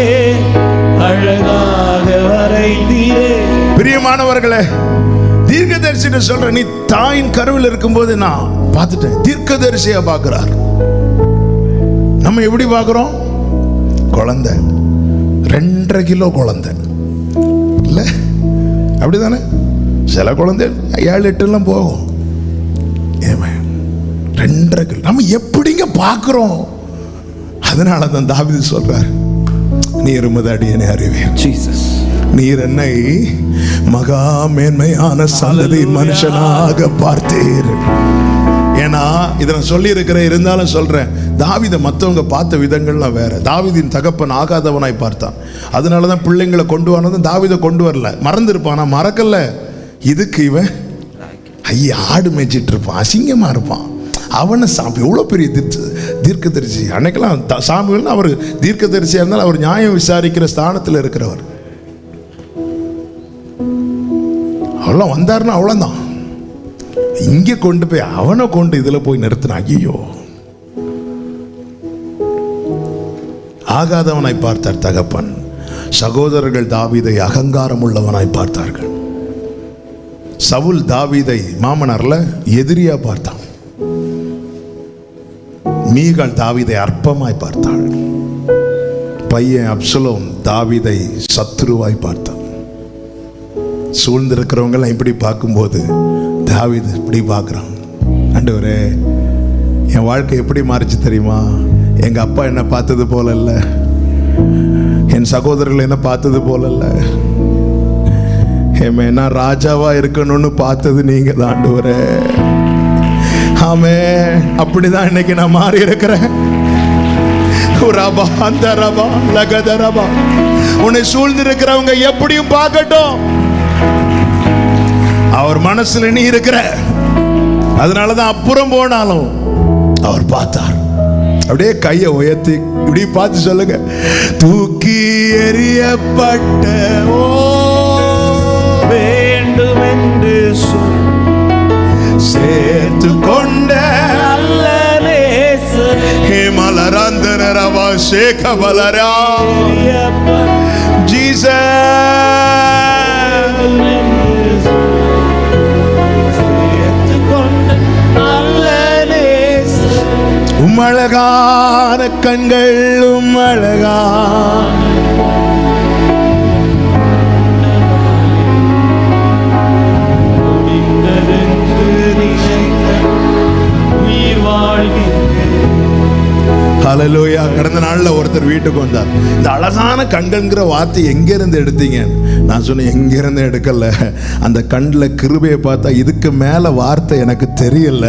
அழகாக வரைந்தீரே. பிரியமானவர்களே, தீர்க்கதரிசின்னு சொல்ற, நீ தாயின் கருவில் இருக்கும்போது நான் பார்த்துட்டேன். தீர்க்கதரிசியா பார்க்கிறார். நம்ம எப்படி பார்க்கிறோம்? குழந்தை, 2.5 கிலோ குழந்தை இல்ல, அப்படிதானே? சில குழந்தை 7-8 எல்லாம் போகும். 2.5 கிலோ நம்ம எப்படிங்க பார்க்கிறோம்? அதனால தான் தாவீது சொல்றார், நீர் உமது அடியேனை அறிவீர். ஜீசஸ், நீர் என்னை மகா மேன்மையான சந்ததியின் மனுஷனாக பார்த்தீர். ஏன்னா இதை நான் சொல்லி இருக்கிறேன், இருந்தாலும் சொல்றேன், தாவீதை மற்றவங்க பார்த்த விதங்கள்லாம் வேற. தாவீதின் தகப்பன் ஆகாதவனாய் பார்த்தான். அதனாலதான் பிள்ளைங்களை கொண்டு வரணும். தாவீதை கொண்டு வரல, மறந்துருப்பான். நான் மறக்கல. இதுக்கு இவன் ஐயா ஆடு மேய்ச்சிட்டு இருப்பான், அசிங்கமா இருப்பான். அவனை எவ்வளோ பெரிய தீர்க்கதரிசி. அன்னைக்கெல்லாம் சாமுவேல் அவர் தீர்க்கதரிசியா இருந்தாலும் அவர் நியாயம் விசாரிக்கிற ஸ்தானத்தில் இருக்கிறவர். அவ்வளோ வந்தாருன்னா அவ்வளோதான். இங்கே கொண்டு போய் அவனை கொண்டு இதில் போய் நிறுத்தின. ஐயோ, ஆகாதவனாய் பார்த்தார் தகப்பன். சகோதரர்கள் தாவீதை அகங்காரம் உள்ளவனாய் பார்த்தார்கள். சவுல் தாவீதை மாமனார்ல எதிரியா பார்த்தான். மீகாள் தாவீதை அற்பமாய் பார்த்தாள். பையன் அப்சலோம் தாவீதை சத்துருவாய் பார்த்தான். சூழ்ந்திருக்கிறவங்க இப்படி பார்க்கும்போது தாவீது இப்படி பார்க்குறான். ஆண்டவரே, என் வாழ்க்கை எப்படி மாறிச்சு தெரியுமா? எங்க அப்பா என்ன பார்த்தது போல இல்லை, என் சகோதரர்கள் என்ன பார்த்தது போல இல்லை. நான் ராஜாவா இருக்கணும்னு பார்த்தது நீங்க தான் ஆண்டவரே. ஆமே. அப்படிதான் இன்னைக்கு நான் மாறி இருக்கிறேன். உன்னை சூழ்ந்து இருக்கிறவங்க எப்படியும் பார்க்கட்டும், அவர் மனசுல நீ இருக்கிற. அதனாலதான் அப்புறம் போனாலும் அவர் பார்த்தார். அப்படியே கையை உயர்த்தி இப்படி பார்த்து சொல்லுங்க, தூக்கி எறியப்பட்ட வேண்டும் என்று சேர்த்து கொண்ட நல்ல நேசர் ஹேமலராந்தரவா சேகபலரா ஜீசஸ் உம்மழகான கண்கள், உம்மழகான உயிர் வாழ்கின்ற. ஹல்லேலூயா. கடந்த நாள்ல ஒருத்தர் வீட்டுக்கு வந்தார். இந்த அழகான கண்கள்ங்கிற வார்த்தை எங்க இருந்து எடுத்தீங்க? நான் சொன்னேன், எங்க இருந்து எடுக்கல, அந்த கண்ணில் கிருபையை பார்த்தா இதுக்கு மேல வார்த்தை எனக்கு தெரியல.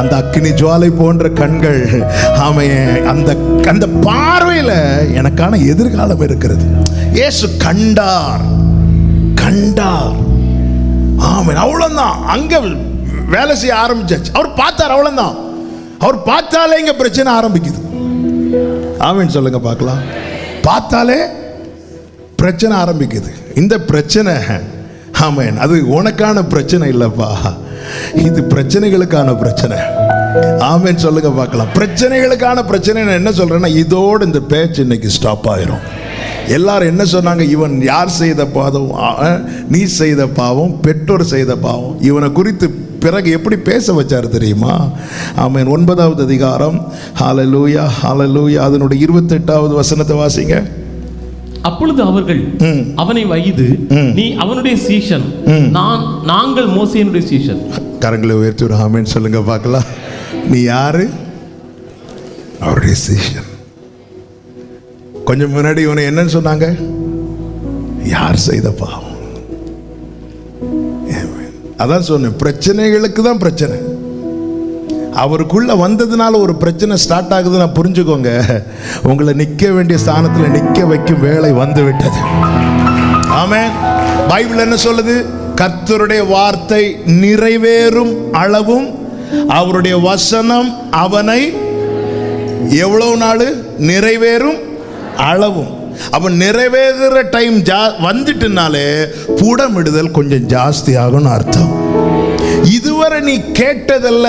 அந்த அக்கினி ஜுவாலை போன்ற கண்கள், ஆமே, அந்த அந்த பார்வையில எனக்கான எதிர்காலம் இருக்கிறது. இயேசு கண்டார், கண்டார். ஆமே, அவ்வளவுதான். அங்க வேலை செய்ய ஆரம்பிச்சாச்சு. அவர் பார்த்தார், அவ்வளவுதான். அவர் பார்த்தாலே இங்க பிரச்சனை ஆரம்பிக்குது. ஆமீன் சொல்லுங்க பார்க்கலாம். பார்த்தாலே பிரச்சனை ஆரம்பிக்குது. இந்த பிரச்சனை, ஆமீன், அது உனக்கான பிரச்சனை இல்லப்பா, இது பிரச்சனைகளுக்கான பிரச்சனை. ஆமீன் சொல்லுங்க பார்க்கலாம். பிரச்சனைகளுக்கான பிரச்சனை. நான் என்ன சொல்றேன்னா, இதோடு இந்த பேச்சு இன்னைக்கு ஸ்டாப் ஆயிரும். எல்லாரும் என்ன சொன்னாங்க? இவன் யார் செய்த பாவம்? நீ செய்த பாவம், பெற்றோர் செய்த பாவம். இவனை குறித்து பிறகு எப்படி பேச வச்சார் தெரியுமா? ஆமென். 9வது அதிகாரம், ஹல்லேலூயா, ஹல்லேலூயா, அதனுடைய 28வது வசனத்தை வாசிங்க. அப்பொழுது அவர்கள் அவனை வைது, நீ அவனுடைய சீஷன், நாங்கள் மோசேயினுடைய சீஷன். கரங்களை உயர்த்தி ஒரு ஆமென் சொல்லுங்க பார்க்கலாம். நீ யாரு? அவருடைய சீஷன். கொஞ்சம் முன்னாடி இவனை என்னன்னு சொன்னாங்க? யார் செய்த பாவம்? அதான் சொன்னேன், பிரச்சனைகளுக்கு தான் பிரச்சனை. அவருக்குள்ள வந்ததுனால ஒரு பிரச்சனை ஸ்டார்ட் ஆகுதுன்னா புரிஞ்சுக்கோங்க, உங்களை நிற்க வேண்டிய ஸ்தானத்தில் நிற்க வைக்கும் வேலை வந்து விட்டது. ஆமென். பைபிள் என்ன சொல்லுது? கர்த்தருடைய வார்த்தை நிறைவேறும் அளவும் அவருடைய வசனம் அவனை எவ்வளவு நாள் நிறைவேறும் அளவும். அப்ப நிறைவேறுற டைம் வந்துட்டுனாலே புடமிடுதல் கொஞ்சம் ஜாஸ்தி ஆகும்னு அர்த்தம். இதுவரை நீ கேட்டதல்ல,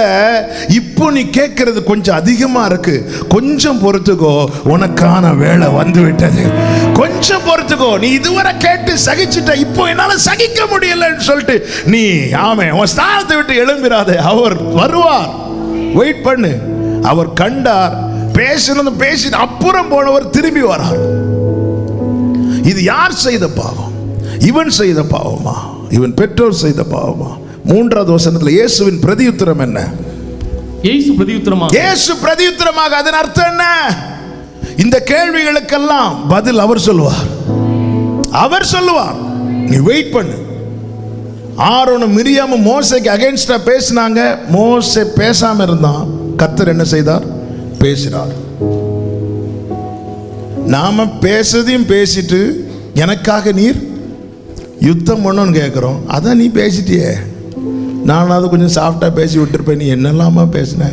இப்போ நீ கேட்கறது கொஞ்சம் அதிகமா இருக்கு. கொஞ்சம் பொறுத்துக்கோ, உனக்கான வேலை வந்து விட்டது. கொஞ்சம் பொறுத்துக்கோ. நீ இதுவரை கேட்டு சகிச்சுட்ட, இப்போ என்னால சகிக்க முடியலன்னு சொல்லிட்டு நீ ஆமே உன் ஸ்தானத்தை விட்டு எழும்பிராதே. அவர் வருவார், வெயிட் பண்ணு. அவர் கண்டார், பேசினது பேசிட்டு அப்புறம் போனவர் திரும்பி வரார். இது யார் செய்த பாவம்? இவன் செய்த பாவமா? இவன் பெற்றோர் செய்த பாவமா? 3வது வசனத்தில் இயேசுவின் பிரதியுத்தரம் என்ன? இயேசு பிரதியுத்தரமாக. அதன் அர்த்தம் என்ன? இந்த கேள்விகளுக்கெல்லாம் பதில் அவர் சொல்லுவார். அவர் சொல்லுவார், நீ வெயிட் பண்ணு. ஆரோனும் மிரியாமும் மோசேக்கு அகைன்ஸ்டா பேசினாங்க. மோசே பேசாம இருந்தான். கர்த்தர் என்ன செய்தார்? பேசினார். நாம பேசுறதையும் பேசிட்டு எனக்காக நீர் யுத்தம் பண்ணணும்னு கேட்குறோம். அதான் நீ பேசிட்டியே, நானாவது கொஞ்சம் சாஃப்டா பேசி விட்டுருப்பேன். நீ என்னெல்லாமா பேசின?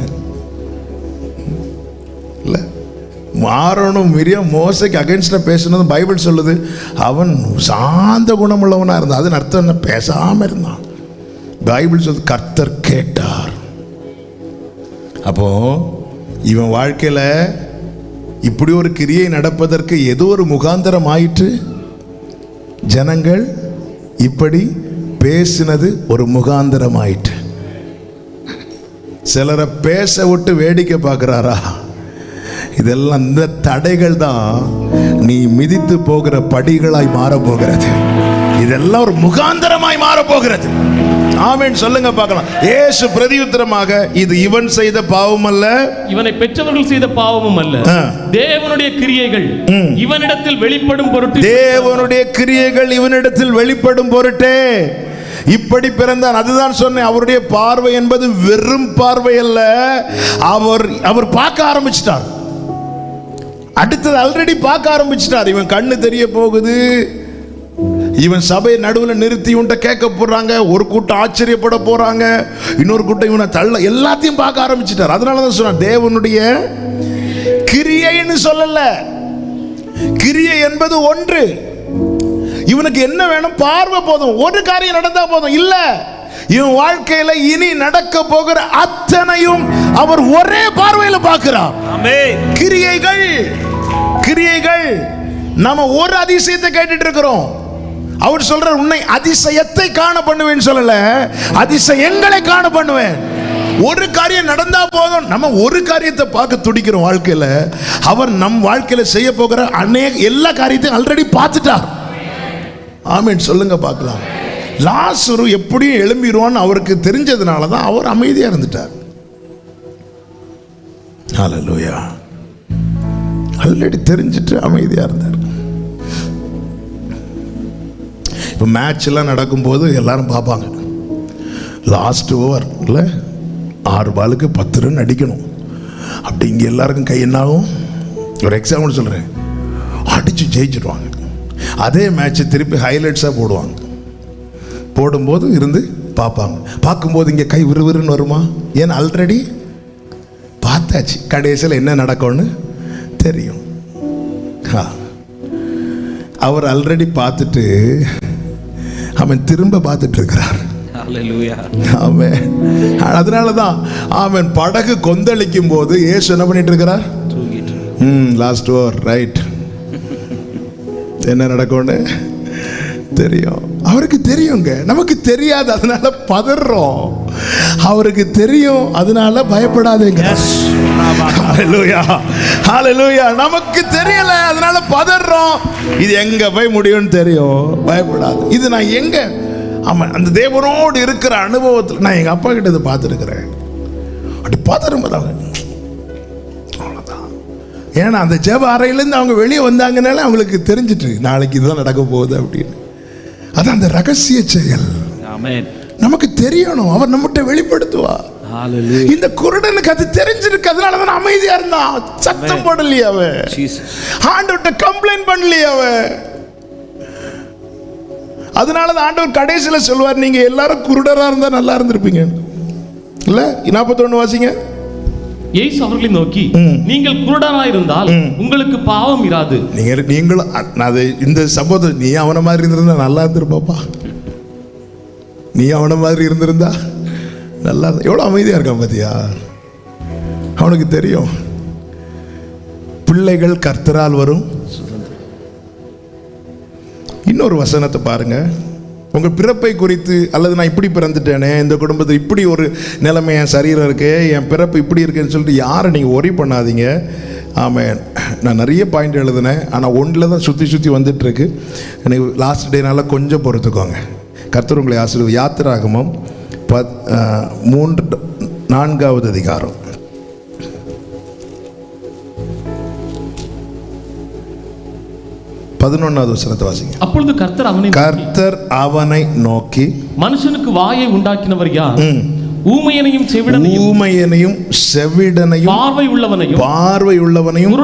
இல்லை, ஆரோனும் மிரியாம் மோசேக்கு அகைன்ஸ்டா பேசினது பைபிள் சொல்லுது. அவன் சாந்த குணமுள்ளவனா இருந்தான். அதன் அர்த்தம் என்ன? பேசாம இருந்தான். பைபிள் சொல்லுது கர்த்தர் கேட்டார். அப்போ இவன் வாழ்க்கையில இப்படி ஒரு கிரியை நடப்பதற்கு ஏதோ ஒரு முகாந்தரம் ஆயிற்று. ஜனங்கள் இப்படி பேசினது ஒரு முகாந்தரம் ஆயிற்று. சிலரை பேச விட்டு வேடிக்கை பார்க்கிறாரா? இதெல்லாம் இந்த தடைகள் தான் நீ மிதித்து போகிற படிகளாய் மாறப்போகிறது. இதெல்லாம் ஒரு முகாந்தரமாய் மாறப்போகிறது. ஆமென் சொல்லுங்க பார்க்கலாம். இயேசு பிரதியுத்தரமாக, இது இவன் செய்த பாவம் அல்ல, இவனை பெற்றவர்கள் செய்த பாவமும் அல்ல, தேவனுடைய கிரியைகள் இவனிடத்தில் வெளிப்படும் பொருட்டு, தேவனுடைய கிரியைகள் இவனிடத்தில் வெளிப்படும் பொருட்டே. இப்ப இப்படி பிறந்தான். அதுதான் சொன்னேன், அவருடைய பார்வை என்பது வெறும் பார்வை அல்ல. அவர் பார்க்க ஆரம்பிச்சிட்டார். அடுத்தது ஆல்ரெடி பார்க்க ஆரம்பிச்சிட்டார். இவன் கண்ணு தெரிய போகுது, இவன் சபை நடுவில் நிறுத்தி இவன்ட்ட கேட்க போறாங்க, ஒரு கூட்டம் ஆச்சரியப்பட போறாங்க, இன்னொரு கூட்டம் இவனை தள்ள, எல்லாத்தையும் பார்க்க ஆரம்பிச்சிட்டார். அதனாலதான் சொன்னார் தேவனுடைய கிரியைன்னு சொல்லல. கிரியை என்பது ஒன்று. இவனுக்கு என்ன வேணும்? பார்வை போதும், ஒரு காரியம் நடந்தா போதும். இல்ல, இவன் வாழ்க்கையில இனி நடக்க போகிற அத்தனையும் அவர் ஒரே பார்வையில பார்க்கிறார். கிரியைகள் கிரியைகள். நாம ஒரு அதிசயத்தை கேட்டுட்டு இருக்கிறோம். அவர் சொல்ற உன்னை அதிசயத்தை காண பண்ணுவேன் சொல்லல, அதிசயங்களை காண பண்ணுவேன். ஒரு காரியம் நடந்தா போதும். நம்ம ஒரு காரியத்தை பார்க்க துடிக்கிறோம் வாழ்க்கையில. அவர் நம் வாழ்க்கையில செய்ய போகிற எல்லா காரியத்தையும் ஆல்ரெடி பார்த்துட்டார். ஆமென் சொல்லுங்க பார்க்கலாம். லாசரு எப்படியும் எழும்பிடுவான்னு அவருக்கு தெரிஞ்சதுனால தான் அவர் அமைதியா இருந்துட்டார். ஹல்லேலூயா. ஆல்ரெடி தெரிஞ்சிட்டு அமைதியா இருந்தார். இப்போ மேட்ச் எல்லாம் நடக்கும்போது எல்லாரும் பார்ப்பாங்க, லாஸ்ட் ஓவர் இல்லை 6 பாலுக்கு 10 ரன் அடிக்கணும். அப்படி இங்கே எல்லாருக்கும் கை என்னாகும்? ஒரு எக்ஸாம்பிள் சொல்கிறேன், அடித்து ஜெயிச்சிடுவாங்க. அதே மேட்சை திருப்பி ஹைலைட்ஸாக போடுவாங்க. போடும்போது இருந்து பார்ப்பாங்க. பார்க்கும்போது இங்கே கை விறுவிறுன்னு வருமா? ஏன்னா ஆல்ரெடி பார்த்தாச்சு, கடைசியில் என்ன நடக்கும்னு தெரியும். அவர் ஆல்ரெடி பார்த்துட்டு அவன் திரும்ப பார்த்துட்டு இருக்கிறார். அதனாலதான் அவன் படகு கொந்தளிக்கும் போது இயேசு என்ன பண்ணிட்டு இருக்கிறார்? லாஸ்ட் ஓவர் ரைட், என்ன நடக்கும்னு தெரியும். அவருக்கு தெரியுங்க, நமக்கு தெரியாது, அதனால பதறோம். அவருக்கு தெரியும், அதனால பயப்படாதீங்க. ஹல்லேலூயா ஹல்லேலூயா. நமக்கு தெரியல, அதனால பதறோம். இது எங்க போய் முடியும்னு தெரியும், பயப்படாது. இது நான் எங்க அந்த தேவனோடு இருக்கிற அனுபவத்தில் நான் எங்க அப்பா கிட்ட இதை பார்த்துருக்கிறேன். அப்படி பதறும்போது அவ்வளோதான். ஏன்னா அந்த ஜெப அறையிலேருந்து அவங்க வெளியே வந்தாங்கனால அவங்களுக்கு தெரிஞ்சிட்டு நாளைக்கு இதுதான் நடக்க போகுது அப்படின்னு. அதான் அந்த ரகசிய செயல். நமக்கு தெரியணும், அவர் நம்மகிட்ட வெளிப்படுத்துவா. இந்த குருடனுக்கு அது தெரிஞ்சிருக்கு, அதனாலதான் அமைதியா இருந்தான். சத்தம் போடலையே அவன், ஆண்டவர்கிட்ட கம்ப்ளைண்ட் பண்ணலையே அவன். அதனாலதான் ஆண்டவர் கடைசியில் சொல்வார், நீங்க எல்லாரும் குருடரா இருந்தா நல்லா இருந்திருப்பீங்க. இல்ல 41 வாசிங்க. இயேசு அவர்களை நோக்கி, நீங்கள் குருடராய் இருந்தால் உங்களுக்கு பாவம் இராது. நீங்களும் அது இந்த சம்பவத்தை நீ அவன மாதிரி இருந்திருந்தா நல்லா இருந்திருப்பாப்பா. நீ அவன மாதிரி இருந்திருந்தா நல்லா. எவ்வளவு அமைதியா இருக்கான் பாத்தியா? அவனுக்கு தெரியும் பிள்ளைகள் கர்த்தரால் வரும். இன்னொரு வசனத்தை பாருங்க. உங்க பிறப்பை குறித்து, அல்லது நான் இப்படி பிறந்துட்டேனே, இந்த குடும்பத்தில் இப்படி ஒரு நிலைமை, என் சரீரம் இருக்கு, என் பிறப்பு இப்படி இருக்குன்னு சொல்லிட்டு யாரை நீங்கள் ஒரி பண்ணாதீங்க. ஆமென். நான் நிறைய பாயிண்ட் எழுதினேன், ஆனால் ஒன்றில் தான் சுற்றி வந்துட்டு இருக்கு. எனக்கு லாஸ்ட் டேனால கொஞ்சம் பொறுத்துக்கோங்க. கர்த்தர் உங்களை ஆசீர்வதிப்பார். யாத்திராகமம் 4வது அதிகாரம் 11வது வசனத்தை வாசிங்க. அப்பொழுது கர்த்தர் அவனை நோக்கி, மனுஷனுக்கு வாயை உண்டாக்கினவர் யார்? ஊமையனையும் செவிடனையும் பார்வை உள்ளவனையும்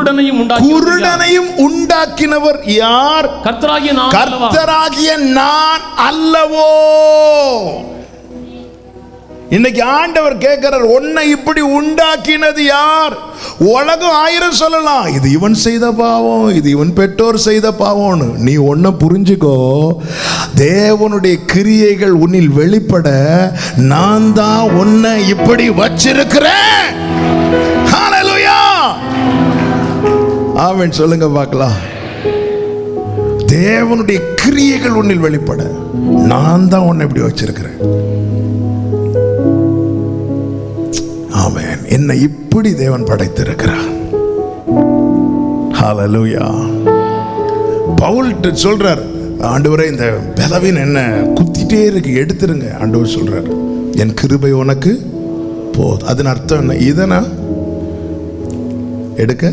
குருடனையும் உண்டாக்கினவர் யார்? கர்த்தராகிய நான் அல்லவோ? இன்னைக்கு ஆண்டவர் கேட்கிறார், உன்னை இப்படி உண்டாக்கினது யார்? உலகம் 1000 சொல்லலாம், இது இவன் செய்த பாவம், இது இவன் பெற்றோர் செய்த பாவம்னு. நீ ஒன்ன புரிஞ்சுக்கோ, தேவனுடைய கிரியைகள் உன்னில் வெளிப்பட நான் தான் உன்னை இப்படி வச்சிருக்கிறேன். ஹல்லேலூயா. ஆமென் சொல்லுங்க பார்க்கலாம். தேவனுடைய கிரியைகள் உன்னில் வெளிப்பட நான் தான் உன்னை இப்படி வச்சிருக்கிறேன். ஆமென். என்னை இப்படி தேவன் படைத்திருக்கிறார். ஹல்லேலூயா. பவுல் சொல்றார், ஆண்டவரே இந்த பலவீனம் என்ன குத்திட்டே இருக்கு, எடுத்துருங்க. ஆண்டவர் சொல்றார், என் கிருபை உனக்கு போதும். அதன் அர்த்தம் என்ன? இதை நான் எடுக்க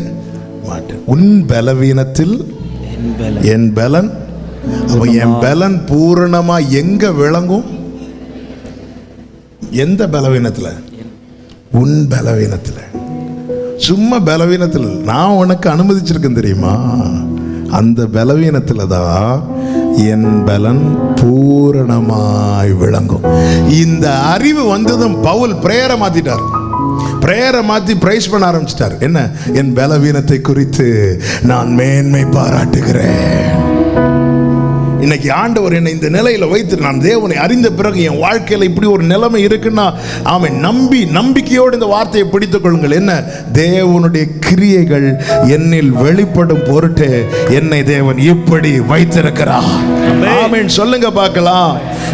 மாட்டேன். உன் பலவீனத்தில் என் பலன். அப்ப என் பலன் பூரணமா எங்க விளங்கும்? எந்த பலவீனத்துல? உன் பலவீனத்துல. சும்மா பலவீனத்தில் நான் உனக்கு அனுமதிச்சிருக்கேன் தெரியுமா? அந்த பலவீனத்துல தான் என் பலன் பூரணமாய் விளங்கும். இந்த அறிவு வந்ததும் பவுல் பிரேயரை மாத்திட்டார். பிரேயரை மாத்தி பிரைஸ் பண்ண ஆரம்பிச்சிட்டார். என்ன? என் பலவீனத்தை குறித்து நான் மேன்மை பாராட்டுகிறேன். இன்னைக்கு ஆண்டவர் என்னை இந்த நிலையில வைத்து நான் தேவனை அறிந்த பிறகு என் வாழ்க்கையில இப்படி ஒரு நிலைமை இருக்குன்னா அவன் நம்பிக்கையோடு இந்த வார்த்தையை பிடித்துக் கொள்ளுங்கள். என்ன? தேவனுடைய கிரியைகள் என்னில் வெளிப்படும் பொருட்டு என்னை தேவன் இப்படி வைத்திருக்கிறார். ஆமென் சொல்லுங்க பார்க்கலாம்.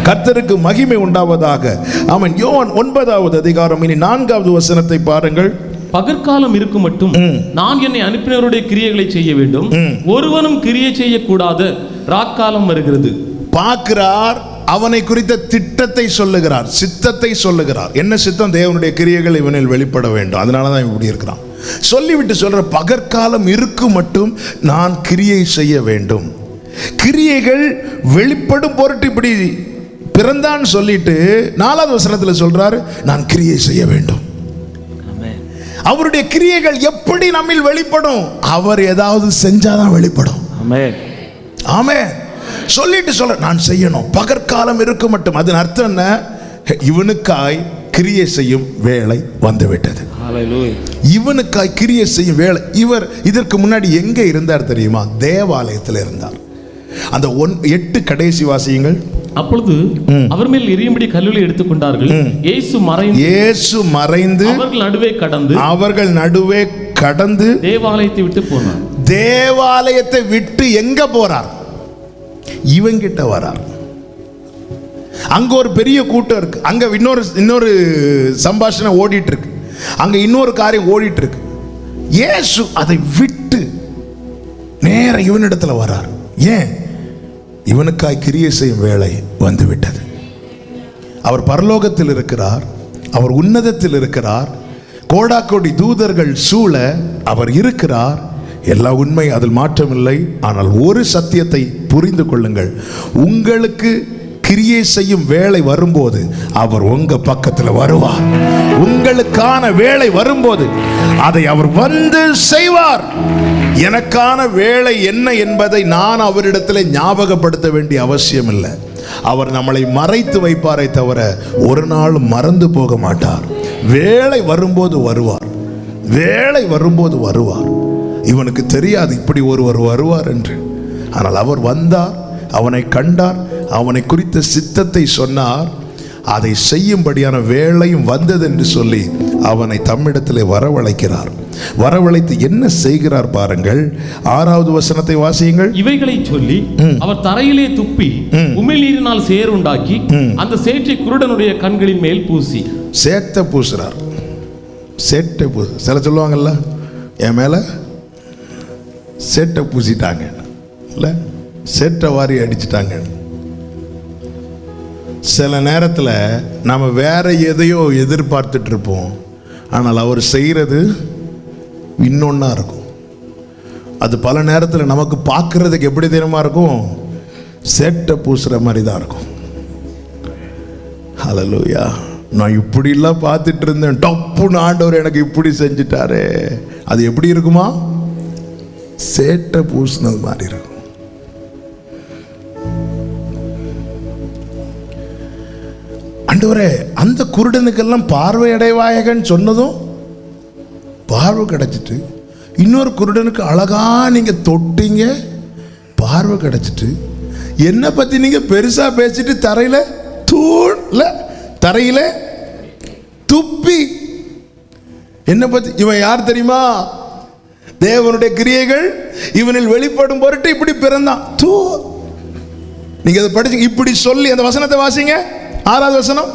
கர்த்தருக்கு மகிமை உண்டாவதாக. ஆமென். யோவான் 9வது அதிகாரம் இனி 4வது வசனத்தை பாருங்கள். பகற்காலம் இருக்கும் மட்டும் நான் என்னை அனுப்பினவருடைய கிரியைகளை செய்ய வேண்டும், ஒருவனும் கிரியை செய்யக்கூடாது, ராக்காலம் வருகிறது. பார்க்கிறார், அவனை குறித்த திட்டத்தை சொல்லுகிறார், சித்தத்தை சொல்லுகிறார். என்ன சித்தம்? தேவனுடைய கிரியைகள் இவனில் வெளிப்பட வேண்டும். அதனாலதான் இப்படி இருக்கிறான். சொல்லிவிட்டு சொல்ற, பகற்காலம் இருக்கும் மட்டும் நான் கிரியை செய்ய வேண்டும். கிரியைகள் வெளிப்படும் பொருட்டு இப்படி பிறந்தான் சொல்லிட்டு 4வது வசனத்துல சொல்றாரு, நான் கிரியை செய்ய வேண்டும். அவருடைய கிரியைகள் எப்படி நம்மில் வெளிப்படும்? அவர் ஏதாவது செஞ்சாதான் வெளிப்படும். ஆமென். சொல்லிட்டு சொல்ற, நான் செய்யணும். பகற்காலம் இருக்க மட்டும். அதன் அர்த்தம் என்ன? இவனுக்காய் கிரியை செய்யும் வேலை வந்துவிட்டது. இவனுக்காய் கிரியை செய்யும் வேலை. இவர் இதற்கு முன்னாடி எங்க இருந்தார் தெரியுமா? தேவாலயத்தில் இருந்தார். அந்த 8 கடைசி வாசியங்கள். அப்பொழுது அவர் மேல் எரியும்படி கல்லுகளை எடுத்துக்கொண்டார்கள். இயேசு மறைந்து அவர்கள் நடுவே கடந்து தேவாலயத்தை விட்டு போனார். தேவாலயத்தை விட்டு எங்க போறார்? இவங்கிட்ட வரார். அங்க ஒரு பெரிய கூட்டம் இருக்கு. அங்க இன்னொரு சம்பாஷணை ஓடிட்டு இருக்கு. அங்க இன்னொரு காரியம் ஓடிட்டு இருக்கு. இயேசு அதை விட்டு நேர இவனிடத்துல வரார். ஏன்? இவனுக்காய் கிரியை செய்யும் வேலை வந்துவிட்டது. அவர் பரலோகத்தில் இருக்கிறார், அவர் உன்னதத்தில் இருக்கிறார், கோடாக்கோடி தூதர்கள் சூழ அவர் இருக்கிறார். எல்லா உண்மை, அதில் மாற்றமில்லை. ஆனால் ஒரு சத்தியத்தை புரிந்து கொள்ளுங்கள், உங்களுக்கு கிரியை செய்யும் வேலை வரும்போது அவர் உங்க பக்கத்தில் வருவார். உங்களுக்கான வேலை வரும்போது அதை அவர் வந்து செய்வார். எனக்கான வேலை என்ன என்பதை நான் அவரிடத்தில் ஞாபகப்படுத்த வேண்டிய அவசியம் இல்லை. அவர் நம்மளை மறைத்து வைப்பாரை தவிர ஒரு நாள் மறந்து போக மாட்டார். வேலை வரும்போது வருவார். வேலை வரும்போது வருவார். இவனுக்கு தெரியாது இப்படி ஒருவர் வருவார் என்று. ஆனால் அவர் வந்தார், அவனை கண்டார், அவனை குறித்த சித்தத்தை சொன்னார், அதை செய்யும்படியான வேலையும் வந்தது என்று சொல்லி அவனை தம்மிடத்திலே வரவழைக்கிறார். வரவழைத்து என்ன செய்கிறார் பாருங்கள். 6வது வசனத்தை வாசியுங்கள். இவைகளை சொல்லி அவர் தரையிலே துப்பி உமிழ்நீரினால் சேறு உண்டாக்கி அந்த சேற்றை குருடனுடைய கண்களின் மேல் பூசி. சேட்டை பூசுறார். சேட்டை பூசு. சில சொல்லுவாங்கல்ல, என் மேல சேட்டை பூசிட்டாங்க, இல்ல சேட்டை வாரி அடிச்சிட்டாங்க. சில நேரத்தில் நம்ம வேற எதையோ எதிர்பார்த்துட்டு இருப்போம். ஆனால் அவர் செய்கிறது இன்னொன்னா இருக்கும். அது பல நேரத்தில் நமக்கு பார்க்கறதுக்கு எப்படி தெரியுமா இருக்கும்? சேட்டை பூசுற மாதிரி தான் இருக்கும். ஹல்லேலூயா. நான் இப்படிலாம் பார்த்துட்டு இருந்தேன், டப்புன்னு ஆண்டவர் எனக்கு இப்படி செஞ்சிட்டாரு. அது எப்படி இருக்குமா? சேட்டை பூசினது மாதிரி இருக்கும். ஆண்டவரே, அந்த குருடனுக்கெல்லாம் பார்வை அடைவாயகன்னு சொன்னதும் பார்வை கிடைச்சிட்டு, இன்னொரு குருடனுக்கு அழகா நீங்க தொட்டீங்க, பார்வை கிடைச்சிட்டு, என்ன பத்தி நீங்க பெருசா பேசிட்டு தரையில தரையில துப்பி, என்ன பத்தி? இவன் யார் தெரியுமா? தேவனுடைய கிரியைகள் இவனில் வெளிப்படும் பொருட்டு இப்படி பிறந்தான். நீங்க அதை படிச்சு இப்படி சொல்லி அந்த வசனத்தை வாசிங்க. 6வது வசனம்.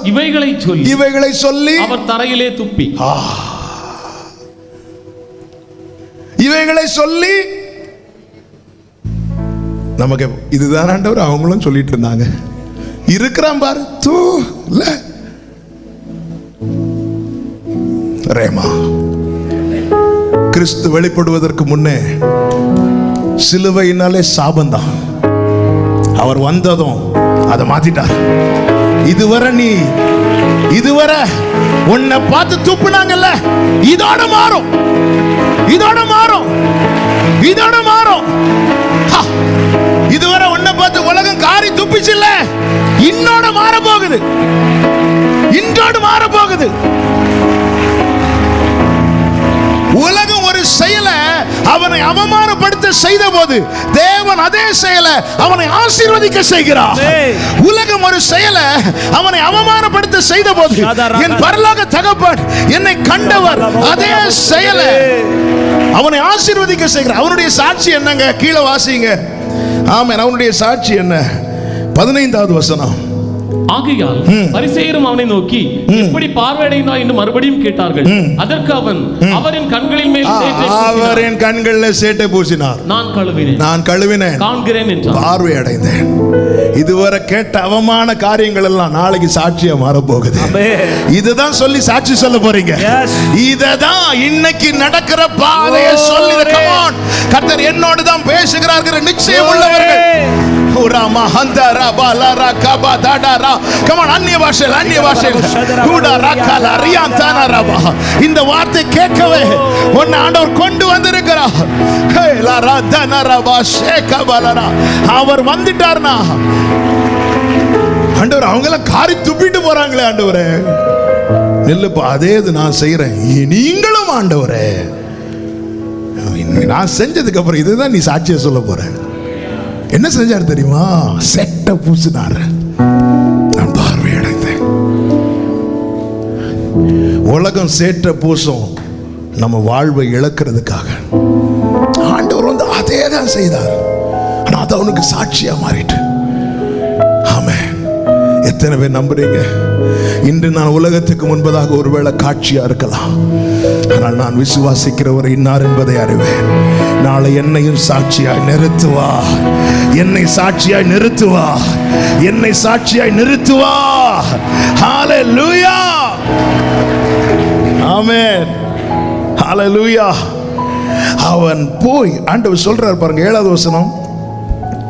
இவைகளை சொல்லி அவர் தரையிலே துப்பி. இவைகளை சொல்லி நமக்கு இதுதான் ஆண்டவர். அவங்களும் சொல்லிட்டு இருந்தாங்க. இருக்கிறான் பாரு ரேமா. கிறிஸ்து வெளிப்படுவதற்கு முன்னே சிலுவையினாலே சாபந்தான். அவர் வந்ததும் அதை மாத்திட்டார். இதுவரை நீ இதுவரை உன்னை பார்த்து துப்புனாங்கல்ல, இதோட மாறும், இதோட மாறும், இதோட மாறும். இதுவரை உன்னை பார்த்து உலகம் காரி துப்பிச்சு இல்ல, இன்னோட மாற போகுது, இன்றோடு மாற போகுது. உலகம் ஒரு செயலை அவனை அவமானப்படுத்த செய்த போது தேவன் அதே செயலை அவனை ஆசீர்வதிக்க செய்கிறார். உலகம் ஒரு செயலை அவனை அவமானப்படுத்த செய்த போது என் பரலோக தகப்பன் என்னை கண்டவர் அதே செயலை அவனை ஆசீர்வதிக்க செய்கிறார். அவனுடைய சாட்சி என்னங்க? கீழே வாசிங்க. ஆமென். அவனுடைய சாட்சி என்ன? 15வது வசனம். ஆகையால் பரிசேயரும் அவனை நோக்கி எப்படி பார்வையடைந்தாய் என்று மறுபடியும் கேட்டார்கள். அதற்கு அவன் அவரின் கண்களின் மேல் அவரின் கண்களில் சேட்டை பூசினார். நான் கழுவினேன், நான் கழுவினேன், காண்கிறேன் என்றார். பார்வை அடைந்தேன். இதுவரை கேட்ட அவமான காரியங்கள் எல்லாம் நாளைக்கு சாட்சியா மாற போகுது. இதுதான் சொல்லி சாட்சி சொல்ல போறீங்க. இததான் இன்னைக்கு நடக்கிற பாதையை சொல்லி கர்த்தர் என்னோடு தான் பேசுகிறார்கள் நிச்சயம் உள்ளவர்கள். இந்த வார்த்தை கேட்கவே உன்னை ஆண்டவர் கொண்டு வந்திருக்கிறார். அவர் வந்துட்டார்னா ஆண்டவர் அவங்கள காரி துப்பிட்டு போறாங்களே, ஆண்டவரே நெல்லுப்பா, அதே இது நான் செய்யறேன், நீங்களும் ஆண்டவரே நான் செஞ்சதுக்கு அப்புறம் இதுதான் நீ சாட்சியை சொல்ல போற. என்ன செஞ்சார் தெரியுமா? செட்ட பூசினார். நான் பார்வை அடைந்தேன். உலகம் சேற்ற பூசும் நம்ம வாழ்வை இழக்கிறதுக்காக. ஆண்டவர் வந்து அதே தான் செய்தார். ஆனா அது அவனுக்கு சாட்சியா மாறிட்டு. ஆமென். எத்தனை பேர் நம்புறீங்க? இன்று நான் உலகத்துக்கு முன்பதாக ஒருவேளை காட்சியா இருக்கலாம், ஆனால் நான் விசுவாசிக்கிறவர் இன்னார் என்பதை அறிவேன். நாளை என்னையும் சாட்சியாய் நிறுத்துவா, என்னை சாட்சியாய் நிறுத்துவா, என்னை சாட்சியாய் நிறுத்துவா. ஹalleluya, ஆமென், ஹalleluya. அவன் போய் ஆண்டவர் சொல்றார் பாருங்க, 7வது வசனம்.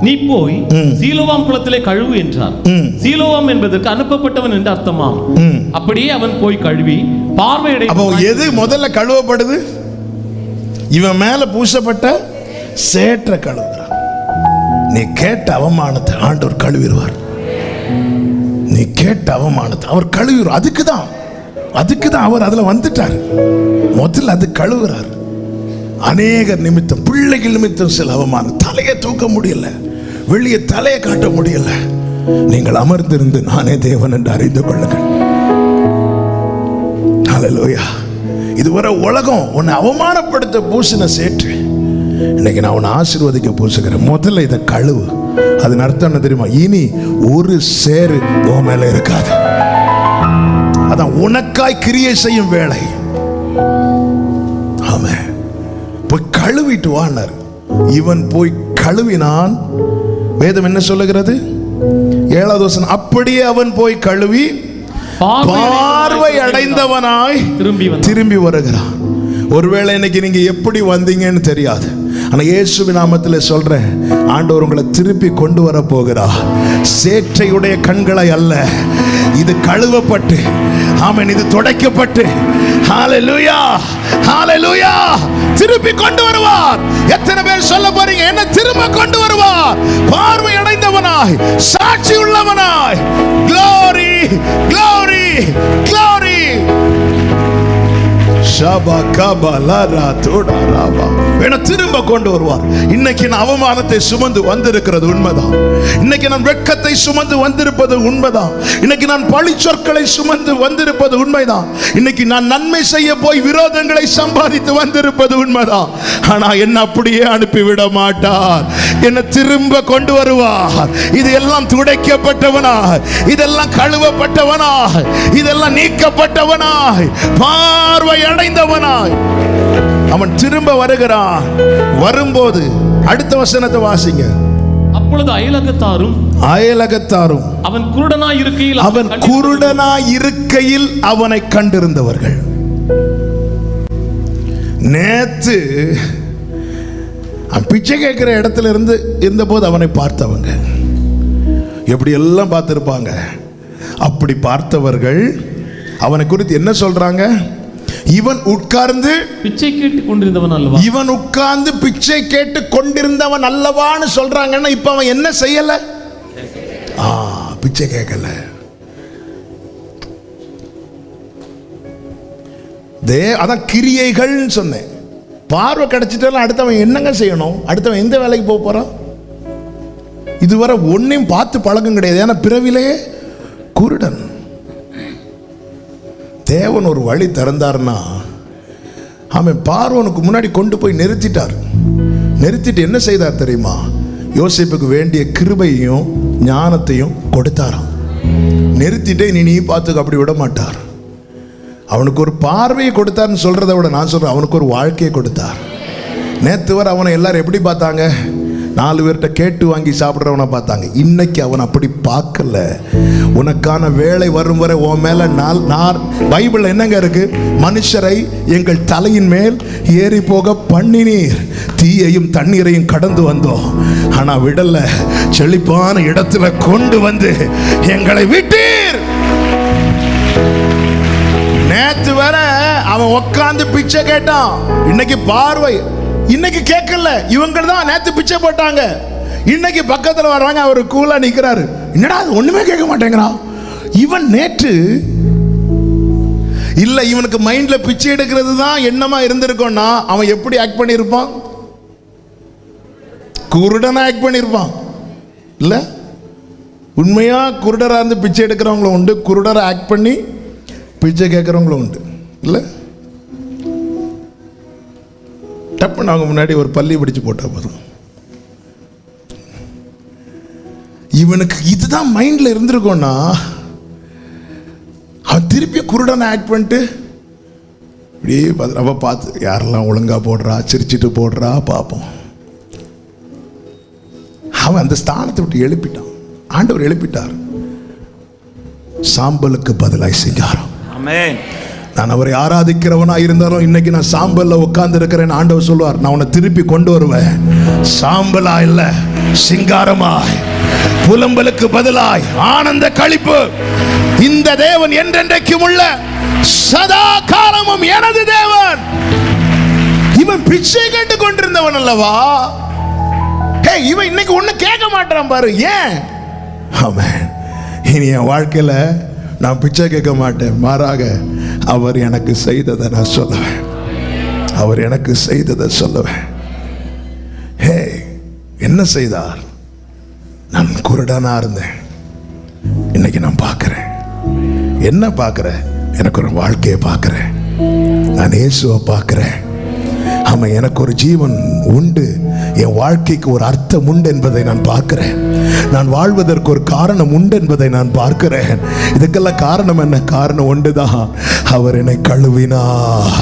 நீ போய் சீலோவாம் குளத்திலே கழுவு என்றார். சீலோவாம் என்பதற்கு அனுப்பப்பட்டவன் என்று அர்த்தமாம். அப்படியே அவன் போய் கழுவி பார்வையடை. அப்போ எது முதல்ல கழுவப்படுது? இவன் மேல பூசப்பட்ட சேற்ற கழுவுகிறான். நீ கேட்ட அவமானத்தை ஆண்டவர் கழுவிடுவார். நீ கேட்ட அவமானத்தை அவர் கழுவிடுவார். அதுக்கு தான் அவர் அதுல வந்துட்டார். முதல்ல அது கழுவுறார். அநேக நிமித்தம், பிள்ளைகள் நிமித்தம் சில அவமானம், தலையை தூக்க முடியல, வெளியே தலையை காட்ட முடியல. நீங்கள் அமர்ந்திருந்து நானே தேவன் என்று அறிந்து கொள்ளுங்கள். ஹalleluya. இதுவரை உலகம் உன்னை அவமானப்படுத்த பூசின சேற்று, இன்னைக்கு நான் உன்னை ஆசீர்வதிக்க பூசுகிறேன். முதல்ல இதை கழுவு. அதன் அர்த்தம் என்ன தெரியுமா? இனி ஒரு சேறு உன் மேல இருக்காது. அதான் உனக்காய் கிரியை செய்யும் வேலை. ஆமென். போய் கழுவிட்டு வானார். இவன் போய் கழுவினான். வேதம் என்ன சொல்லுகிறது? 7வது வசனம். அப்படியே அவன் போய் கழுவி பார்வை அடைந்தவனாய் திரும்பி வருகிறான். ஒருவேளை இன்னைக்கு நீங்க எப்படி வந்தீங்கன்னு தெரியாது, ஆனா இயேசுவின் நாமத்தில் சொல்றேன், ஆண்டவர் உங்களை திருப்பி கொண்டு வர போகிறார். சேற்றையுடைய கண்களை அல்ல, இது கழுவப்பட்டு, ஆமென், இது துடைக்கப்பட்டு, ஹalleluya, ஹalleluya, திருப்பி கொண்டு வருவார். எத்தனை பேர் சொல்ல போறீங்க? என்ன திரும்ப கொண்டு வருவார்? பார்வை அடைந்தவனாய், சாட்சி உள்ளவனாய். glory, glory, glory. திரும்ப கொண்டு வருவார். இன்னைக்கு நான் அவமானத்தை சுமந்து வந்திருக்கிறது உண்மைதான். இன்னைக்கு நான் வெட்கத்தை சுமந்து வந்திருப்பது உண்மைதான். இன்னைக்கு நான் பழி சொற்களை சுமந்து வந்திருப்பது உண்மைதான். இன்னைக்கு நான் நன்மை செய்ய போய் விரோதங்களை சம்பாதித்து வந்திருப்பது உண்மைதான். ஆனா என்ன அப்படியே அனுப்பிவிட மாட்டார். என்ன திரும்ப கொண்டு வருவார். இது எல்லாம் துடைக்கப்பட்டவனாய், இதெல்லாம் கழுவப்பட்டவனாய், இதெல்லாம் நீக்கப்பட்டவனாய், பார்வை அடைந்தவனாய் அவன் திரும்ப வருகிறான். வரும்போது அடுத்த வசனத்தை வாசிங்க. அப்பொழுது அயலகத்தாரும் அவன் குருடனாய் இருக்கையில் அவனை கண்டிருந்தவர்கள். நேத்து பிச்சை கேட்கிற இடத்துல இருந்தபோது அவனை பார்த்தவங்க எப்படி எல்லாம் பார்த்திருப்பாங்க. அப்படி பார்த்தவர்கள் அவனை குறித்து என்ன சொல்றாங்க? இவன் உட்கார்ந்து பிச்சை கேட்டு கொண்டிருந்தவன் அல்லவா. இவன் உட்கார்ந்து பிச்சை கேட்டு கொண்டிருந்தவன் அல்லவான்னு சொல்றாங்கன்னா இப்ப அவன் என்ன செய்யல? பிச்சை கேட்கல. அதான் கிரியைகள் சொன்னேன். பார்வை கிடைச்சிட்டாலும் அடுத்தவன் என்னங்க செய்யணும்? அடுத்தவன் எந்த வேலைக்கு போக போறான்? இதுவரை ஒன்னையும் பார்த்து பழக்கம் கிடையாது. ஏன்னா பிறவிலே குருடன். தேவன் ஒரு வழி திறந்தார்னா அவன் பார்வனுக்கு முன்னாடி கொண்டு போய் நிறுத்திட்டார். நிறுத்திட்டு என்ன செய்தார் தெரியுமா? யோசேப்புக்கு வேண்டிய கிருபையும் ஞானத்தையும் கொடுத்தாராம். நிறுத்திட்டே நீ பார்த்துக்க அப்படி விட மாட்டார். அவனுக்கு ஒரு பார்வையை கொடுத்தார்னு சொல்றதை விட நான் சொல்றேன், அவனுக்கு ஒரு வாழ்க்கையை கொடுத்தார். நேற்று வரை அவனை எல்லாரும் எப்படி பார்த்தாங்க? 4 பேர்கிட்ட கேட்டு வாங்கி சாப்பிட்றவனை பார்த்தாங்க. இன்னைக்கு அவன் அப்படி பார்க்கல. உனக்கான வேலை வரும் வரை உன் மேல பைபிள் என்னங்க இருக்கு? மனுஷரை எங்கள் தலையின் மேல் ஏறி போக பண்ணினீர், தீயையும் தண்ணீரையும் கடந்து வந்தோம், ஆனா விடல, செழிப்பான இடத்துல கொண்டு வந்து எங்களை விட்டீர். நேத்து வர அவன் உட்கார்ந்து பிச்சை கேட்டான், இன்னைக்கு பார்வை. இன்னைக்கு கேட்கல. இவங்க தான் நேத்து பிச்சை போட்டாங்க, இன்னைக்கு பக்கத்துல வர்றாங்க, அவர் கூலா நிக்கிறாரு. என்னடா அது ஒண்ணுமே கேட்க மாட்டேங்கிறான். இவன் நேற்று இல்ல, இவனுக்கு மைண்ட்ல பிச்சை எடுக்கிறது தான் எண்ணமா இருந்திருக்கோம்னா அவன் எப்படி ஆக்ட் பண்ணிருப்பான்? குருடனா ஆக்ட் பண்ணிருப்பான் இல்ல? உண்மையா குருடரா இருந்து பிச்சை எடுக்கிறவங்களும் உண்டு, குருடரை ஆக்ட் பண்ணி பிச்சை கேட்கறவங்களும் உண்டு இல்ல? டப்புன்னு அவங்க முன்னாடி ஒரு பள்ளி பிடிச்சு போட்டா போதும். இவனுக்கு இதுதான் மைண்ட்ல இருந்திருக்கோம்னா அவன் திருப்பி குருடனை ஆக்ட் பண்ணிட்டு இப்படியே அவ பார்த்து யாரெல்லாம் ஒழுங்கா போடுறா, சிரிச்சிட்டு போடுறா பார்ப்போம். அவன் அந்த ஸ்தானத்தை விட்டு எழுப்பிட்டான். ஆண்டவர் எழுப்பிட்டார். சாம்பலுக்கு பதிலாய் சிங்காரம். நான் அவரை ஆராதிக்கிறவனா இருந்தாலும் இன்னைக்கு நான் சாம்பல்ல உட்கார்ந்து இருக்கிறேன். ஆண்டவர் சொல்லுவார், நான் உன்னை திருப்பி கொண்டு வருவேன். சாம்பலா இல்ல, சிங்காரமாய், புலம்பலுக்கு பதிலாய் ஆனந்த களிப்பு. இந்த தேவன் என்றென்றைக்கும் உள்ள சதா காலமும் எனது தேவன். இவன் பிச்சை கேட்டு கொண்டிருந்தவன் அல்லவா? இவன் இன்னைக்கு ஒண்ணு கேட்க மாட்டான் பாரு. ஏன்? ஆமென். இனி என் வாழ்க்கையில நான் பிச்சை கேட்க மாட்டேன். மாறாக அவர் எனக்கு செய்ததை நான் சொல்லுவேன். அவர் எனக்கு செய்ததை சொல்லுவேன். ஹே, என்ன செய்தார்? நான் குருடனா இருந்தேன், இன்னைக்கு நான் பார்க்கிறேன். என்ன பார்க்கிறேன்? எனக்கு ஒரு வாழ்க்கையை பார்க்கிறேன். நான் இயேசுவை பார்க்கிறேன். ஆமா, எனக்கு ஒரு ஜீவன் உண்டு, என் வாழ்க்கைக்கு ஒரு அர்த்தம் உண்டு என்பதை நான் பார்க்கிறேன். நான் வாழ்வதற்கு ஒரு காரணம் உண்டு என்பதை நான் பார்க்கிறேன். இதுக்கெல்லாம் காரணம் என்ன? காரணம் ஒன்றுதான். அவர் என்னை கழுவினார்,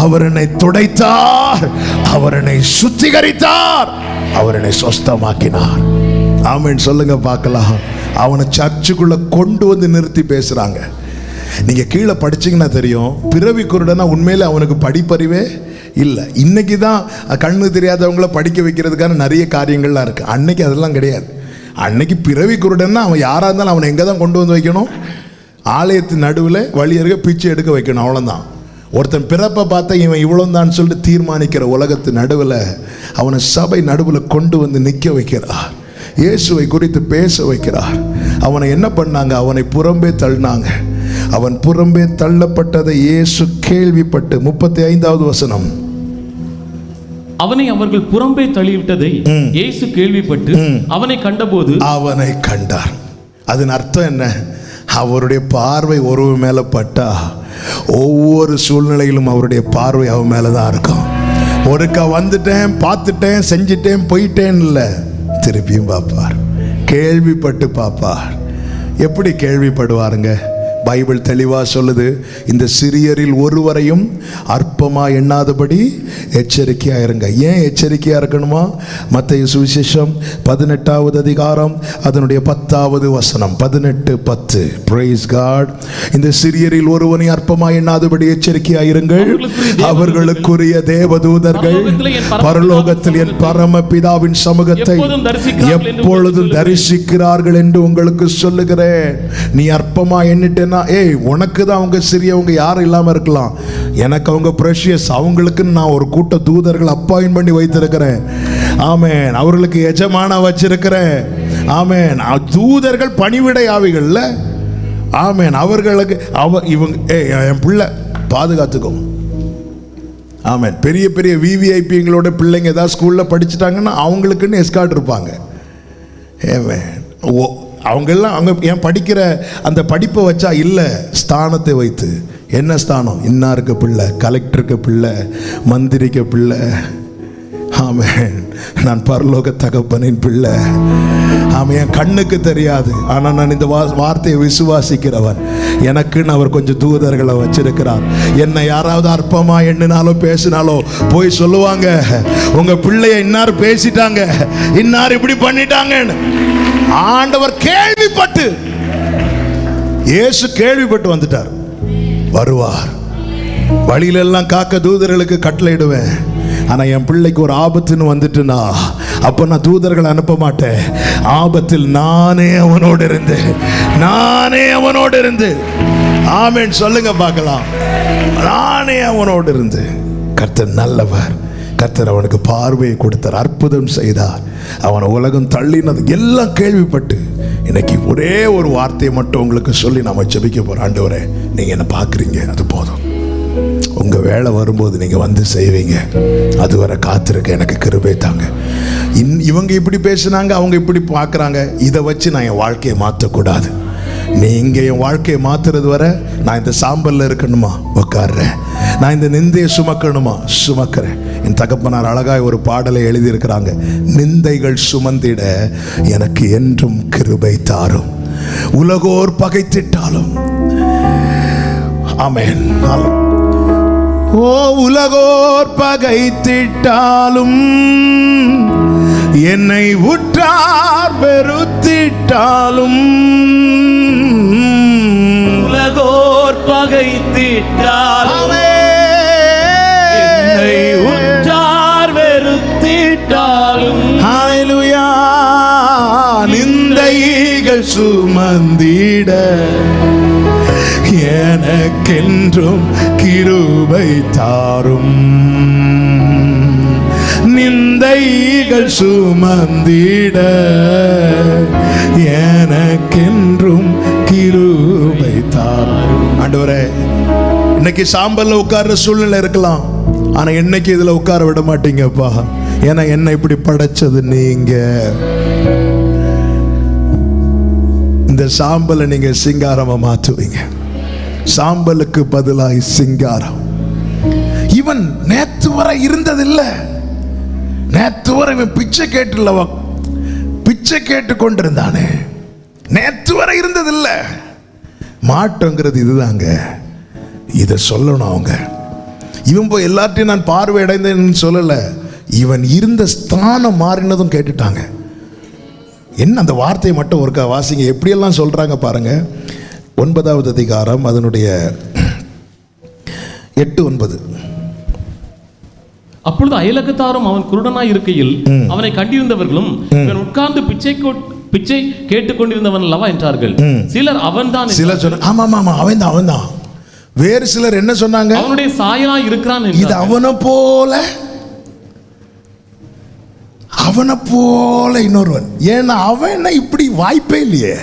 அவர் என்னை துடைத்தார், அவர் என்னை சுத்திகரித்தார், அவர் என்னை சொஸ்தமாக்கினார். ஆமென் சொல்லுங்க பார்க்கலாம். அவனை சர்ச்சுக்குள்ள கொண்டு வந்து நிறுத்தி பேசுறாங்க. நீங்க கீழே படிச்சீங்கன்னா தெரியும், பிறவி குருடனா உண்மையில அவனுக்கு படிப்பறிவே இல்லை. இன்னைக்கு தான் கண்ணு தெரியாதவங்கள படிக்க வைக்கிறதுக்கான நிறைய காரியங்கள்லாம் இருக்கு. அன்னைக்கு அதெல்லாம் கிடையாது. அன்னைக்கு பிறவி குருடன்னா அவன் யாரா இருந்தாலும் அவனை எங்கே தான் கொண்டு வந்து வைக்கணும்? ஆலயத்தின் நடுவில் வழியருக பிச்சை எடுக்க வைக்கணும், அவ்வளோதான். ஒருத்தன் பிறப்பை பார்த்தா இவன் இவ்வளோதான் சொல்லிட்டு தீர்மானிக்கிற உலகத்து நடுவில் அவனை சபை நடுவில் கொண்டு வந்து நிற்க வைக்கிறார். இயேசுவை குறித்து பேச வைக்கிறார். அவனை என்ன பண்ணாங்க? அவனை புறம்பே தள்ளினாங்க. அவன் புறம்பே தள்ளப்பட்டதை இயேசு கேள்விப்பட்டு 35வது வசனம், அவனை அவர்கள் புறம்பே தள்ளிவிட்டதை இயேசு கேள்விப்பட்டு அவனை கண்டபோது அவனை கண்டார். அதன் அர்த்தம் என்ன? அவருடைய பார்வை ஒருவர் மேல பட்டா ஒவ்வொரு சூழ்நிலையிலும் அவருடைய பார்வை அவன் மேலதான் இருக்கும். ஒருக்கா வந்துட்டேன், பார்த்துட்டேன், செஞ்சிட்டேன், போயிட்டேன் இல்லை, திருப்பியும் பார்ப்பார். கேள்விப்பட்டு பார்ப்பார். எப்படி கேள்விப்படுவாருங்க? பைபிள் தெளிவா சொல்லுது, இந்த சிறியரில் ஒருவரையும் அற்ப அற்பமா எண்ணாதபடி எச்சரிக்கையா இருங்க. ஏன் எச்சரிக்கையா இருக்கணுமா? மத்தேயு சுவிசேஷம் 18வது அதிகாரம் அதனுடைய 10வது வசனம், 18:10. Praise God. இந்த சிறியரில் ஒருவனை அற்பமா எண்ணாதபடி எச்சரிக்கையா இருங்கள். அவர்களுக்குரிய தேவதூதர்கள் பரலோகத்தில் என் பரமபிதாவின் சமூகத்தை எப்பொழுதும் தரிசிக்கிறார்கள் என்று உங்களுக்கு சொல்லுகிறேன். நீ அற்பமா எண்ணிட்டேன்னா, உனக்கு தான் அவங்க சிறியவங்க யாரும் இல்லாம இருக்கலாம், எனக்கு அவங்க பிரஷியஸ். அவங்களுக்கு நான் ஒரு கூட்ட தூதர்கள் அப்பாயின்ட் பண்ணி வைத்திருக்கிறேன். ஆமென். அவர்களுக்கு எஜமான வச்சிருக்கிறேன். ஆமென். தூதர்கள் பணிவிடை ஆவிகள்ல. ஆமென். அவர்களுக்கு இவங்க என் பிள்ளை பாதுகாத்துக்கும். ஆமென். பெரிய பெரிய விவிஐபிங்களோட பிள்ளைங்க ஏதாவது ஸ்கூல்ல படிச்சுட்டாங்கன்னா அவங்களுக்குன்னு எஸ்கார்ட் இருப்பாங்க. அவங்கெல்லாம் அவங்க ஏன் படிக்கிற அந்த படிப்பை வச்சா இல்லை, ஸ்தானத்தை வைத்து. என்ன ஸ்தானம்? இன்னாருக்கு பிள்ளை, கலெக்டருக்கு பிள்ளை, மந்திரிக்கு பிள்ளை. ஆமென். நான் பரலோக தகப்பனின் பிள்ளை. ஆமாம். என் கண்ணுக்கு தெரியாது, ஆனால் நான் இந்த வார்த்தையை விசுவாசிக்கிறவன். எனக்குன்னு அவர் கொஞ்சம் தூதர்களை வச்சிருக்கிறார். என்னை யாராவது அற்பமா எண்ணினாலோ பேசினாலோ போய் சொல்லுவாங்க, உங்க பிள்ளைய இன்னார் பேசிட்டாங்க, இன்னார் இப்படி பண்ணிட்டாங்கன்னு. ஆண்டவர் கேள்விப்பட்டு, இயேசு கேள்விப்பட்டு வந்துட்டார். வருவார். வழியிலெல்லாம் காக்க தூதர்களுக்கு கட்டளையிடுவேன். ஆனா என் பிள்ளைக்கு ஒரு ஆபத்துன்னு வந்துட்டுனா அப்ப நான் தூதர்களை அனுப்ப மாட்டேன். ஆபத்தில் நானே அவனோடு இருந்து ஆமென் சொல்லுங்க பார்க்கலாம். நானே அவனோடு இருந்து. கர்த்தர் நல்லவர். கர்த்தர் அவனுக்கு பார்வையை கொடுத்தார், அற்புதம் செய்தார். அவனை உலகம் தள்ளினது எல்லாம் கேள்விப்பட்டு இன்னைக்கு ஒரே ஒரு வார்த்தையை மட்டும் உங்களுக்கு சொல்லி நாம ஜெபிக்க போறோம். ஆண்டவரே, நீங்க என்ன பார்க்குறீங்க, அது போதும். உங்க வேலை வரும்போது நீங்க வந்து செய்வீங்க. அதுவரை காத்திருக்க எனக்கு கிருபை தாங்க. இவங்க இப்படி பேசுனாங்க, அவங்க இப்படி பார்க்குறாங்க, இதை வச்சு நான் என் வாழ்க்கையை மாற்றக்கூடாது. நீங்க என் வாழ்க்கையை மாத்துறது வரை நான் இந்த சாம்பல்ல இருக்கணுமா, உட்கார்றேன். நான் இந்த நிந்தையை சுமக்கணுமா, சுமக்கிறேன். என் தகப்பனார் அழகாய் ஒரு பாடலை எழுதியிருக்கிறாங்க. நிந்தைகள் சுமந்திட எனக்கு என்றும் கிருபை தாரும், உலகோர் பகைத்திட்டாலும். ஆமென். ஓ, உலகோர் பகைத்திட்டாலும், என்னை உற்றார் வெறுத்திட்டாலும், உலகோர் பகைத்திட்டாலும், என்னை உற்றார் வெறுத்திட்டாலும், ஹல்லேலூயா, நிந்தைகள் சுமந்திட எனக்கென்றும் கிருபை தாரும். நிந்தைகள் சுமந்திட எனக்கென்றும் கிருபை தாரும். ஆண்டவரே, இன்னைக்கு சாம்பல்ல உட்கார்ற சூழ்நிலை இருக்கலாம், ஆனா என்னைக்கு இதுல உட்கார விட மாட்டீங்கப்பா. ஏன்னா என்ன இப்படி படைச்சது நீங்க. இந்த சாம்பலை நீங்க சிங்காரமா மாற்றுவீங்க. சாம்பலுக்கு பதிலாய் சிங்காரம். இவன் நேத்து வரை இருந்ததில்லை. நேத்து வரை இவன் பிச்சை கேட்டுள்ளவ, பிச்சை கேட்டு கொண்டிருந்தானே. நேத்து வரை இருந்ததில்லை. மாற்றங்கிறது இதுதாங்க. இதை சொல்லணும் அவங்க. இவன் போய் எல்லார்ட்டையும் நான் பார்வை அடைந்தேன்னு சொல்லல. இவன் இருந்த ஸ்தானம் மாறினதும் கேட்டுட்டாங்க. என்ன அந்த வார்த்தையை மட்டும் ஒருக்கா வாசிங்க, எப்படியெல்லாம் சொல்றாங்க பாருங்க. 9வது அதிகாரம் அதனுடைய 8-9. அப்பொழுது அயலகத்தாரும் அவன் குருடனாய் இருக்கையில் அவனை கண்டிருந்தவர்களும் இவன் உட்கார்ந்து பிச்சை கேட்டுக் கொண்டிருந்தவன் அல்லவா என்றார்கள். சிலர் அவன்தான், சிலர் சொன்னாங்க ஆமா ஆமா அவன்தான். வேறு சிலர் என்ன சொன்னாங்க, அவனுடைய சாயலா இருக்கிறான். இது அவனை போல இன்னொருவன். ஏன்னா அவன் இப்படி வாய்ப்பே இல்லையே.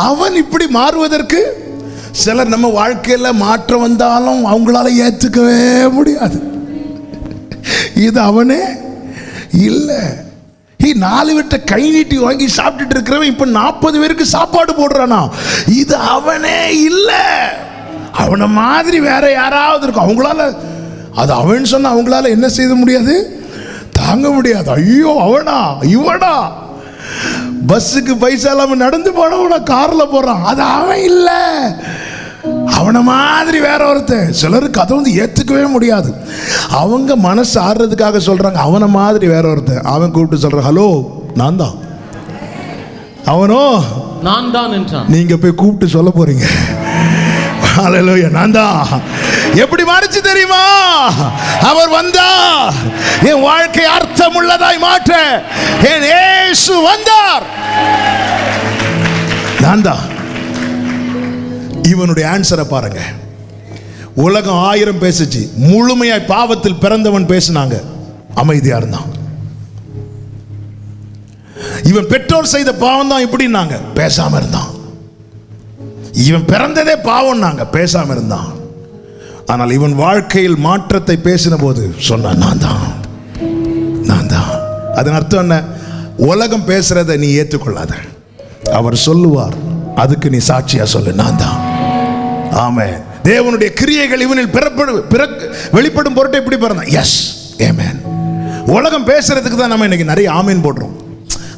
அவன் இப்படி மாறுவதற்கு சிலர் நம்ம வாழ்க்கையில மாற்றம் வந்தாலும் அவங்களால ஏத்துக்கவே முடியாது. இது அவனே இல்லை. 4 வீட்டை கை நீட்டி வாங்கி சாப்பிட்டுட்டு இருக்கிறவன் இப்ப 40 பேருக்கு சாப்பாடு போடுறானா. இது அவனே இல்லை. அவனை மாதிரி வேற யாராவது இருக்கும். அவங்களால அது அவன் சொன்ன அவங்களால என்ன செய்ய முடியாது, தாங்க முடியாது. ஐயோ அவனா இவனா, பஸ்ஸுக்கு பைசா இல்லாம நடந்து போனவன கார்ல போறான். அது அவன் இல்ல. அவனை மாதிரி வேற ஒருத்தன். சிலருக்கு அதை வந்து ஏத்துக்கவே முடியாது. அவங்க மனசு ஆடுறதுக்காக சொல்றாங்க அவனை மாதிரி வேற ஒருத்தன். அவன் கூப்பிட்டு சொல்றான், ஹலோ நான் தான். அவனோ நான் தான் என்றான். நீங்க போய் கூப்பிட்டு சொல்ல போறீங்க, ஹல்லேலூயா நான் தான். எப்படி மாறிச்சு தெரியுமா? அவர் வந்தார் என் வாழ்க்கை அர்த்தம் உள்ளதாய் மாற்ற. என் இயேசு வந்தார், நான் தான். இவனுடைய ஆன்சரை பாருங்க. உலகம் 1000 பேசுச்சு, முழுமையாய் பாவத்தில் பிறந்தவன் பேசினாங்க, அமைதியா இருந்தான். இவன் பெற்றோர் செய்த பாவம் தான் இப்படின்னாங்க, பேசாம இருந்தான். இவன் பிறந்ததே பாவம் நாங்க, பேசாம இருந்தான். ஆனால் இவன் வாழ்க்கையில் மாற்றத்தை பேசின போது சொன்னான், நான் தான், நான் தான். அதன் அர்த்தம் என்ன? உலகம் பேசுறதை நீ ஏற்றுக்கொள்ளாத, அவர் சொல்லுவார், அதுக்கு நீ சாட்சியா சொல்லு, நான் தான். ஆமென். தேவனுடைய கிரியைகள் இவனில் வெளிப்படும் பொருட்டு எப்படி பிறந்தான்? எஸ், ஆமென். உலகம் பேசுறதுக்கு தான் நம்ம இன்னைக்கு நிறைய ஆமீன் போடுறோம்.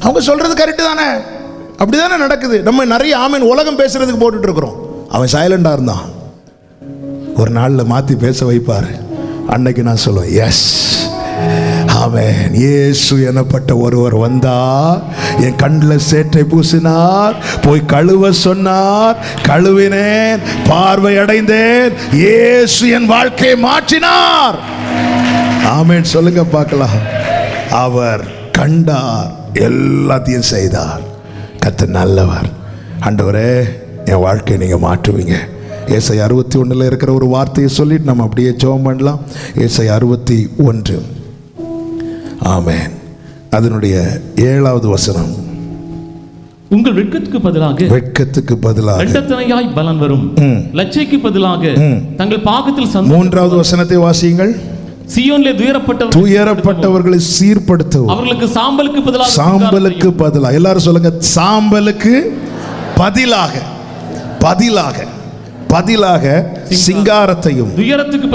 அவங்க சொல்றது கரெக்டு தானே, அப்படிதானே நடக்குது. நம்ம நிறைய ஆமீன் உலகம் பேசுறதுக்கு போட்டுட்டு இருக்கிறோம். அவன் சைலண்டா இருந்தான். ஒரு நாள்ல மாத்தி பேச வைப்பார். அன்னைக்கு நான் சொல்லுவேன், எஸ் ஆமென். இயேசு எனப்பட்ட ஒருவர் வந்தார், என் கண்ணில் சேற்றை பூசினார், போய் கழுவ சொன்னார், கழுவினேன், பார்வை அடைந்தேன், இயேசு என் வாழ்க்கையை மாற்றினார். ஆமென் சொல்லுங்க பார்க்கலாம். அவர் கண்டார், எல்லாத்தையும் செய்தார். கர்த்தர் நல்லவர். ஆண்டவரே என் வாழ்க்கையை நீங்க மாற்றுவீங்க. ஏசாயா 61 இருக்கிற ஒரு வார்த்தையை சொல்லிட்டு நம்ம அப்படியே ஜெபம் பண்ணலாம். ஏசாயா 61, ஆமென். அதனுடைய 7வது வசனம். உங்கள் வெட்கத்துக்கு பதிலாக இரட்டத்தனையாய் பலன் வரும், லட்சைக்கு பதிலாக தங்கள் பாகத்தில் 3வது வசனத்தை வாசியுங்கள். சீயோனிலே துயரப்பட்டவர்களை சீர்படுத்தவும், அவர்களுக்கு சாம்பலுக்கு பதிலாக எல்லாரும் சொல்லுங்க, சாம்பலுக்கு பதிலாக சிங்காரத்தையும், துயரத்துக்கு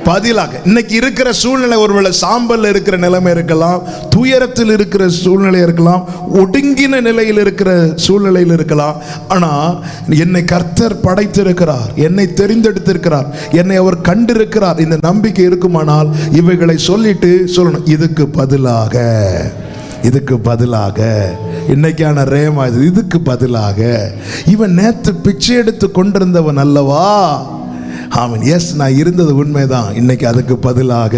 பதிலாக. இன்னைக்கு இருக்கிற சூழ்நிலை ஒருவேளை சாம்பல்ல இருக்கிற நிலைமை இருக்கலாம், துயரத்தில் இருக்கிற சூழ்நிலை இருக்கலாம், ஒடுங்கின நிலையில் இருக்கிற சூழ்நிலையில் இருக்கலாம். ஆனா என்னை கர்த்தர் படைத்திருக்கிறார், என்னை தெரிந்தெடுத்திருக்கிறார், என்னை அவர் கண்டிருக்கிறார். இந்த நம்பிக்கை இருக்குமானால் இவைகளை சொல்லிட்டு சொல்லணும், இதுக்கு பதிலாக இன்னைக்கான ரேமா, இதுக்கு பதிலாக இவன் நேத்து பிச்சை எடுத்து கொண்டிருந்தவன் அல்லவா? ஆமென். எஸ், நான் இருந்தது உண்மைதான். இன்னைக்கு அதுக்கு பதிலாக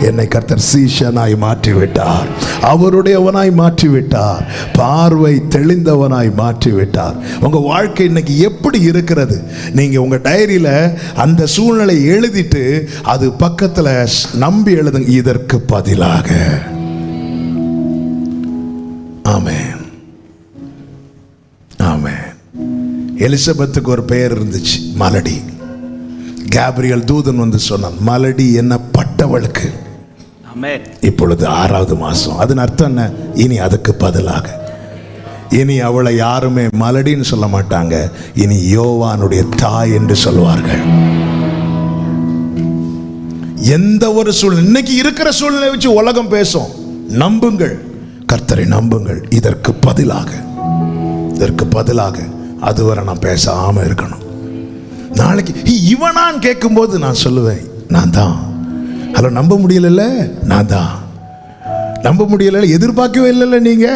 என்னை கர்த்தர் சீஷனாய் மாற்றிவிட்டார், அவருடையவனாய் மாற்றிவிட்டார், பார்வை தெளிந்தவனாய் மாற்றிவிட்டார். உங்க வாழ்க்கை இன்னைக்கு எப்படி இருக்கிறது? நீங்க உங்க டைரியில அந்த சூழ்நிலை எழுதிட்டு அது பக்கத்துல நம்பி எழுதுங்க, இதற்கு பதிலாக. ஆமென், ஆமென். எலிசபெத்துக்கு ஒரு பெயர் இருந்துச்சு, மலடி. கேப்ரியல் தூதன் வந்து சொன்னான், மலடி என்னப்பட்டவளுக்கு இப்பொழுது 6வது மாசம். அதன் அர்த்தம் என்ன? இனி அதுக்கு பதிலாக, இனி அவளை யாருமே மலடின்னு சொல்ல மாட்டாங்க, இனி யோவானுடைய தாய் என்று சொல்வார்கள். எந்த ஒரு சூழ்நிலை, இன்னைக்கு இருக்கிற சூழ்நிலை வச்சு உலகம் பேசும். நம்புங்கள், கர்த்தரை நம்புங்கள். இதற்கு பதிலாக அதுவரை நான் பேசாம இருக்கணும். நாளைக்கு இவனான் கேட்கும்போது நான் சொல்லுவேன், நான் தான். ஹலோ, நம்ப முடியல, நான் தான். நம்ப முடியல, எதிர்பார்க்கவே இல்லைல்ல நீங்க.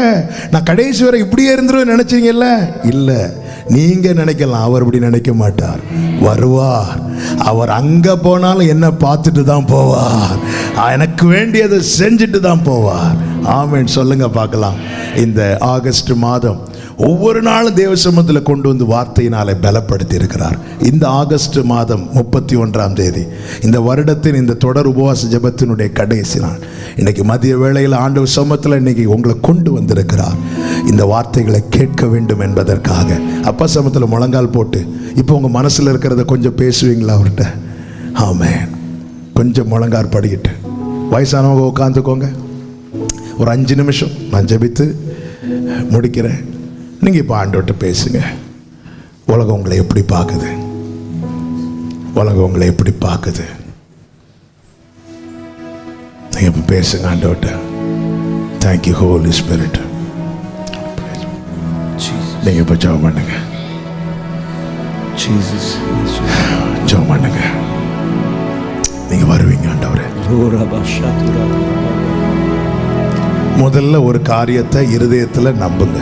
நான் கடைசி வரை இப்படியே இருந்துருவேன் நினைச்சீங்கல்ல? இல்ல, நீங்க நினைக்கலாம், அவர் இப்படி நினைக்க மாட்டார். வருவார், அவர் அங்க போனாலும் என்ன பார்த்துட்டு தான் போவார், எனக்கு வேண்டியதை செஞ்சுட்டு தான் போவார். ஆமென் சொல்லுங்க பார்க்கலாம். இந்த ஆகஸ்ட் மாதம் ஒவ்வொரு நாளும் தேவ சமூகத்தில் கொண்டு வந்து வார்த்தையினாலே பலப்படுத்தி இருக்கிறார். இந்த ஆகஸ்ட் மாதம் 31ஆம் தேதி, இந்த வருடத்தின் இந்த தொடர் உபவாச ஜெபத்தினுடைய கடைசி நாள். இன்னைக்கு மதிய வேளையில் ஆண்டவர் சமூகத்தில் இன்னைக்கு உங்களை கொண்டு வந்திருக்கிறார், இந்த வார்த்தைகளை கேட்க வேண்டும் என்பதற்காக. அப்பா சமூகத்தில் முழங்கால் போட்டு இப்போ உங்க மனசுல இருக்கிறத கொஞ்சம் பேசுவீங்களா அவர்கிட்ட? ஆமென். கொஞ்சம் முழங்கால் படிக்கிட்டு வயசானவங்க உட்காந்துக்கோங்க. ஒரு 5 நிமிஷம் நான் ஜெபித்து முடிக்கிறேன். நீங்க இப்போ ஆண்டவர்கிட்ட பேசுங்க. உலகம் உங்களை எப்படி பார்க்குது? உலகம் உங்களை எப்படி பார்க்குது? நீங்க இப்போ பேசுங்க ஆண்டவர்கிட்ட. Thank you holy spirit. நீங்க இப்போ ஜெபம் பண்ணுங்க. Jesus. ஜெபம் பண்ணுங்க. நீங்க வருவீங்க ஆண்டவரே. முதல்ல ஒரு காரியத்தை இருதயத்துல நம்புங்க.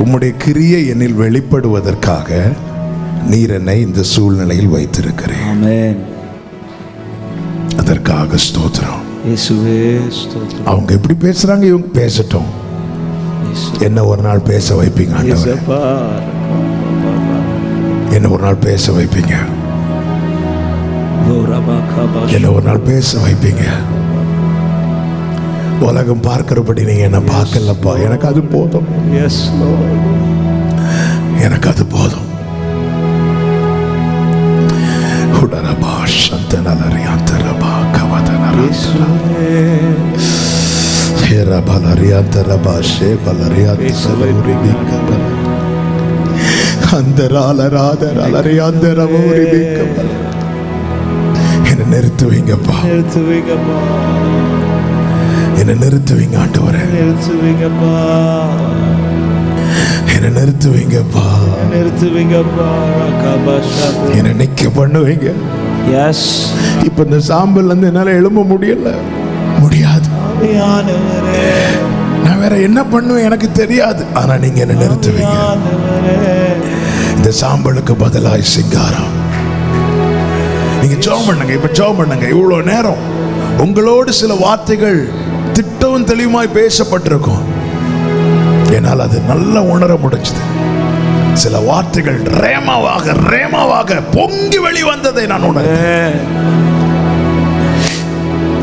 உம்முடைய கிரியை என்னில் வெளிப்படுவதற்காக நீர் என்னை இந்த சூழ்நிலையில் வைத்திருக்கிறேன். ஆமென். அதற்காக ஸ்தோத்திரம். இயேசுவே ஸ்தோத்திரம். அவங்க எப்படி பேசுறாங்க, இவங்க பேசட்டும். என்ன ஒரு நாள் பேச வைப்பீங்க ஆண்டவரே. என்ன ஒரு நாள் பேச வைப்பீங்க. என்ன ஒரு நாள் பேச வைப்பீங்க. உலகம் பார்க்கிறபடி நீங்க என்ன பார்க்கலப்பா, எனக்கு அது போதும். எனக்கு அது போதும். என்ன நிறுத்துவீங்கப்பா, என்ன நிறுத்துவீங்க ஆண்டவரே, என்ன நிறுத்துவீங்கப்பா, என்ன நிக்க பண்ணுவீங்க. இப்ப இந்த சாம்பல் வந்து என்னால எழும்ப முடியல, முடியாது. நான் வேற என்ன பண்ணுவேன் எனக்கு தெரியாது. ஆனா நீங்க என்ன நிறுத்துவீங்க. இந்த சாம்பலுக்கு பதிலாய் சிங்காரம். நீங்க ஜெபம் பண்ணுங்க. இப்ப ஜெபம் பண்ணுங்க. இவ்வளவு நேரம் உங்களோடு சில வார்த்தைகள் திட்டவும் தெளிவாய் பேசப்பட்டிருக்கும். என்னால் அது நல்லா உணர முடிஞ்சது. சில வார்த்தைகள் ரேமாவாக பொங்கி வெளிவந்ததை நான் உணர்ந்தேன்.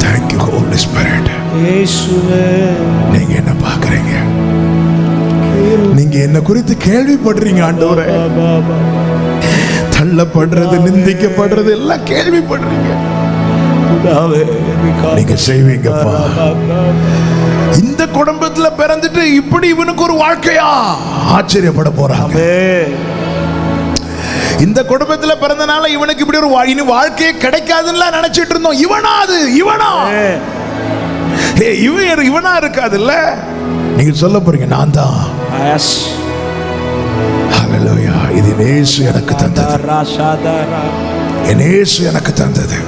Thank you Holy Spirit. நீங்க என்ன பார்க்கறீங்க? நீங்க என்ன குறித்து கேள்விப்படுறீங்க ஆண்டவரே. தள்ளப்படுறது, நிந்திக்கப்படுறது எல்லாம் கேள்விப்படுறீங்க. நீங்க செய்வீங்கப்பா. இந்த குடும்பத்துல பிறந்துட்டு இப்படி இவனுக்கு ஒரு வாழ்க்கையா ஆச்சரியப்பட போறாங்க. இந்த குடும்பத்துல பிறந்தனால இவனுக்கு இப்படி ஒரு வாழ்க்கையே கிடைக்காதுன்னு நினைச்சிட்டு இருந்தோம். இவனா இருக்காதுல்ல. நீங்க சொல்ல போறீங்க நான் தான். ஹல்லேலூயா. இது இயேசு எனக்கு தந்தது. இயேசு எனக்கு தந்தது.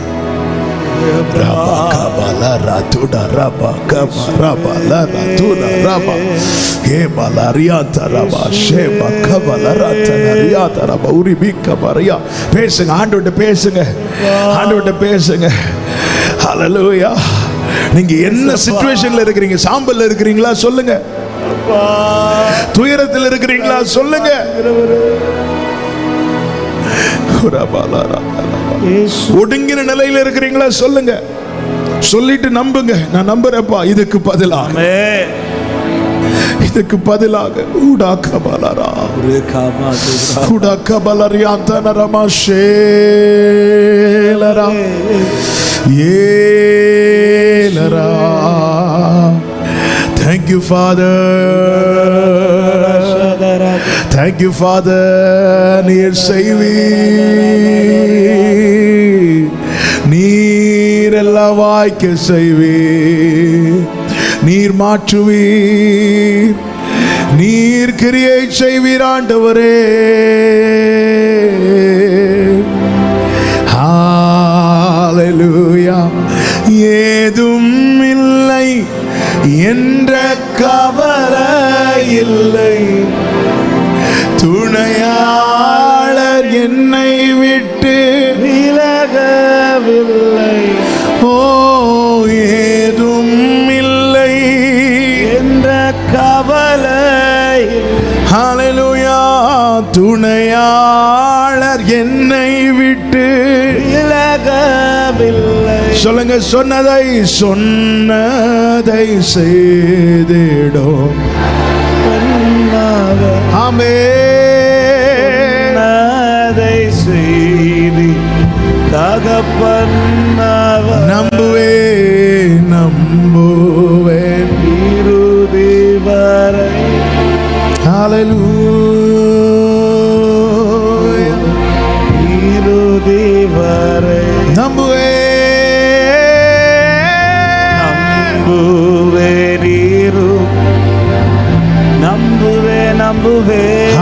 பேசுங்க ஆண்டவர்ட்ட, பேசுங்க ஆண்டவர்ட்ட, பேசுங்க. ஹல்லேலூயா. நீங்க என்ன சிச்சுவேஷன்ல இருக்கிறீங்க? சாம்பல்ல இருக்கிறீங்களா சொல்லுங்க. துயரத்தில் இருக்கிறீங்களா சொல்லுங்க. ஒடுங்கின நிலையில இருக்கிறீங்களா சொல்லுங்க. சொல்லிட்டு நம்புங்க. நான் நம்புறேன்ப்பா. இதுக்கு பதிலாக Thank you Father. Thank you Father. நீர் செய்வீர், நீர் எல்லாம் வாய்க்க செய்வீர், நீர் மாற்றுவீர், நீர் கிரியை செய்வீர் ஆண்டவரே. ஹல்லேலூயா. ஏதும் இல்லை என்ற கவலை இல்லை, துணையாளர் என்னை விட்டு விலகவில்லை. ஓ ஏதும் இல்லை என்ற கவலை. ஹல்லேலூயா. துணையாளர் என்னை விட்டு விலகவில்லை. சொல்லுங்க. சொன்னதை செய்திடும். ஆமென். செய்தி தகப்பன் நம்புவேன் இறுதி வரை. ஹல்லேலூயா. இறுதி வரை நம்புவேன். நம்புவேன்.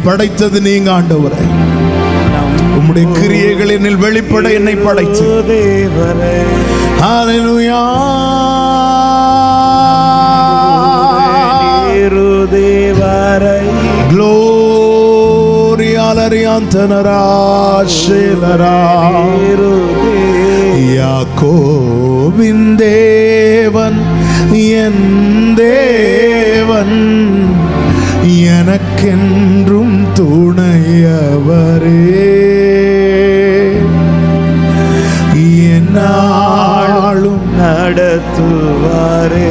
படைத்தது நீங்க ஆண்டவரே. உம்முடைய கிரியைகள் என்னில் வெளிப்பட என்னை படைத்து. ஹல்லேலூயா. Gloria all'Ariantanara Shelara யாக்கோபின் தேவன் என் தேவன் எனக்கென்றும் துணையவரே என்னாலும் நடத்துவாரே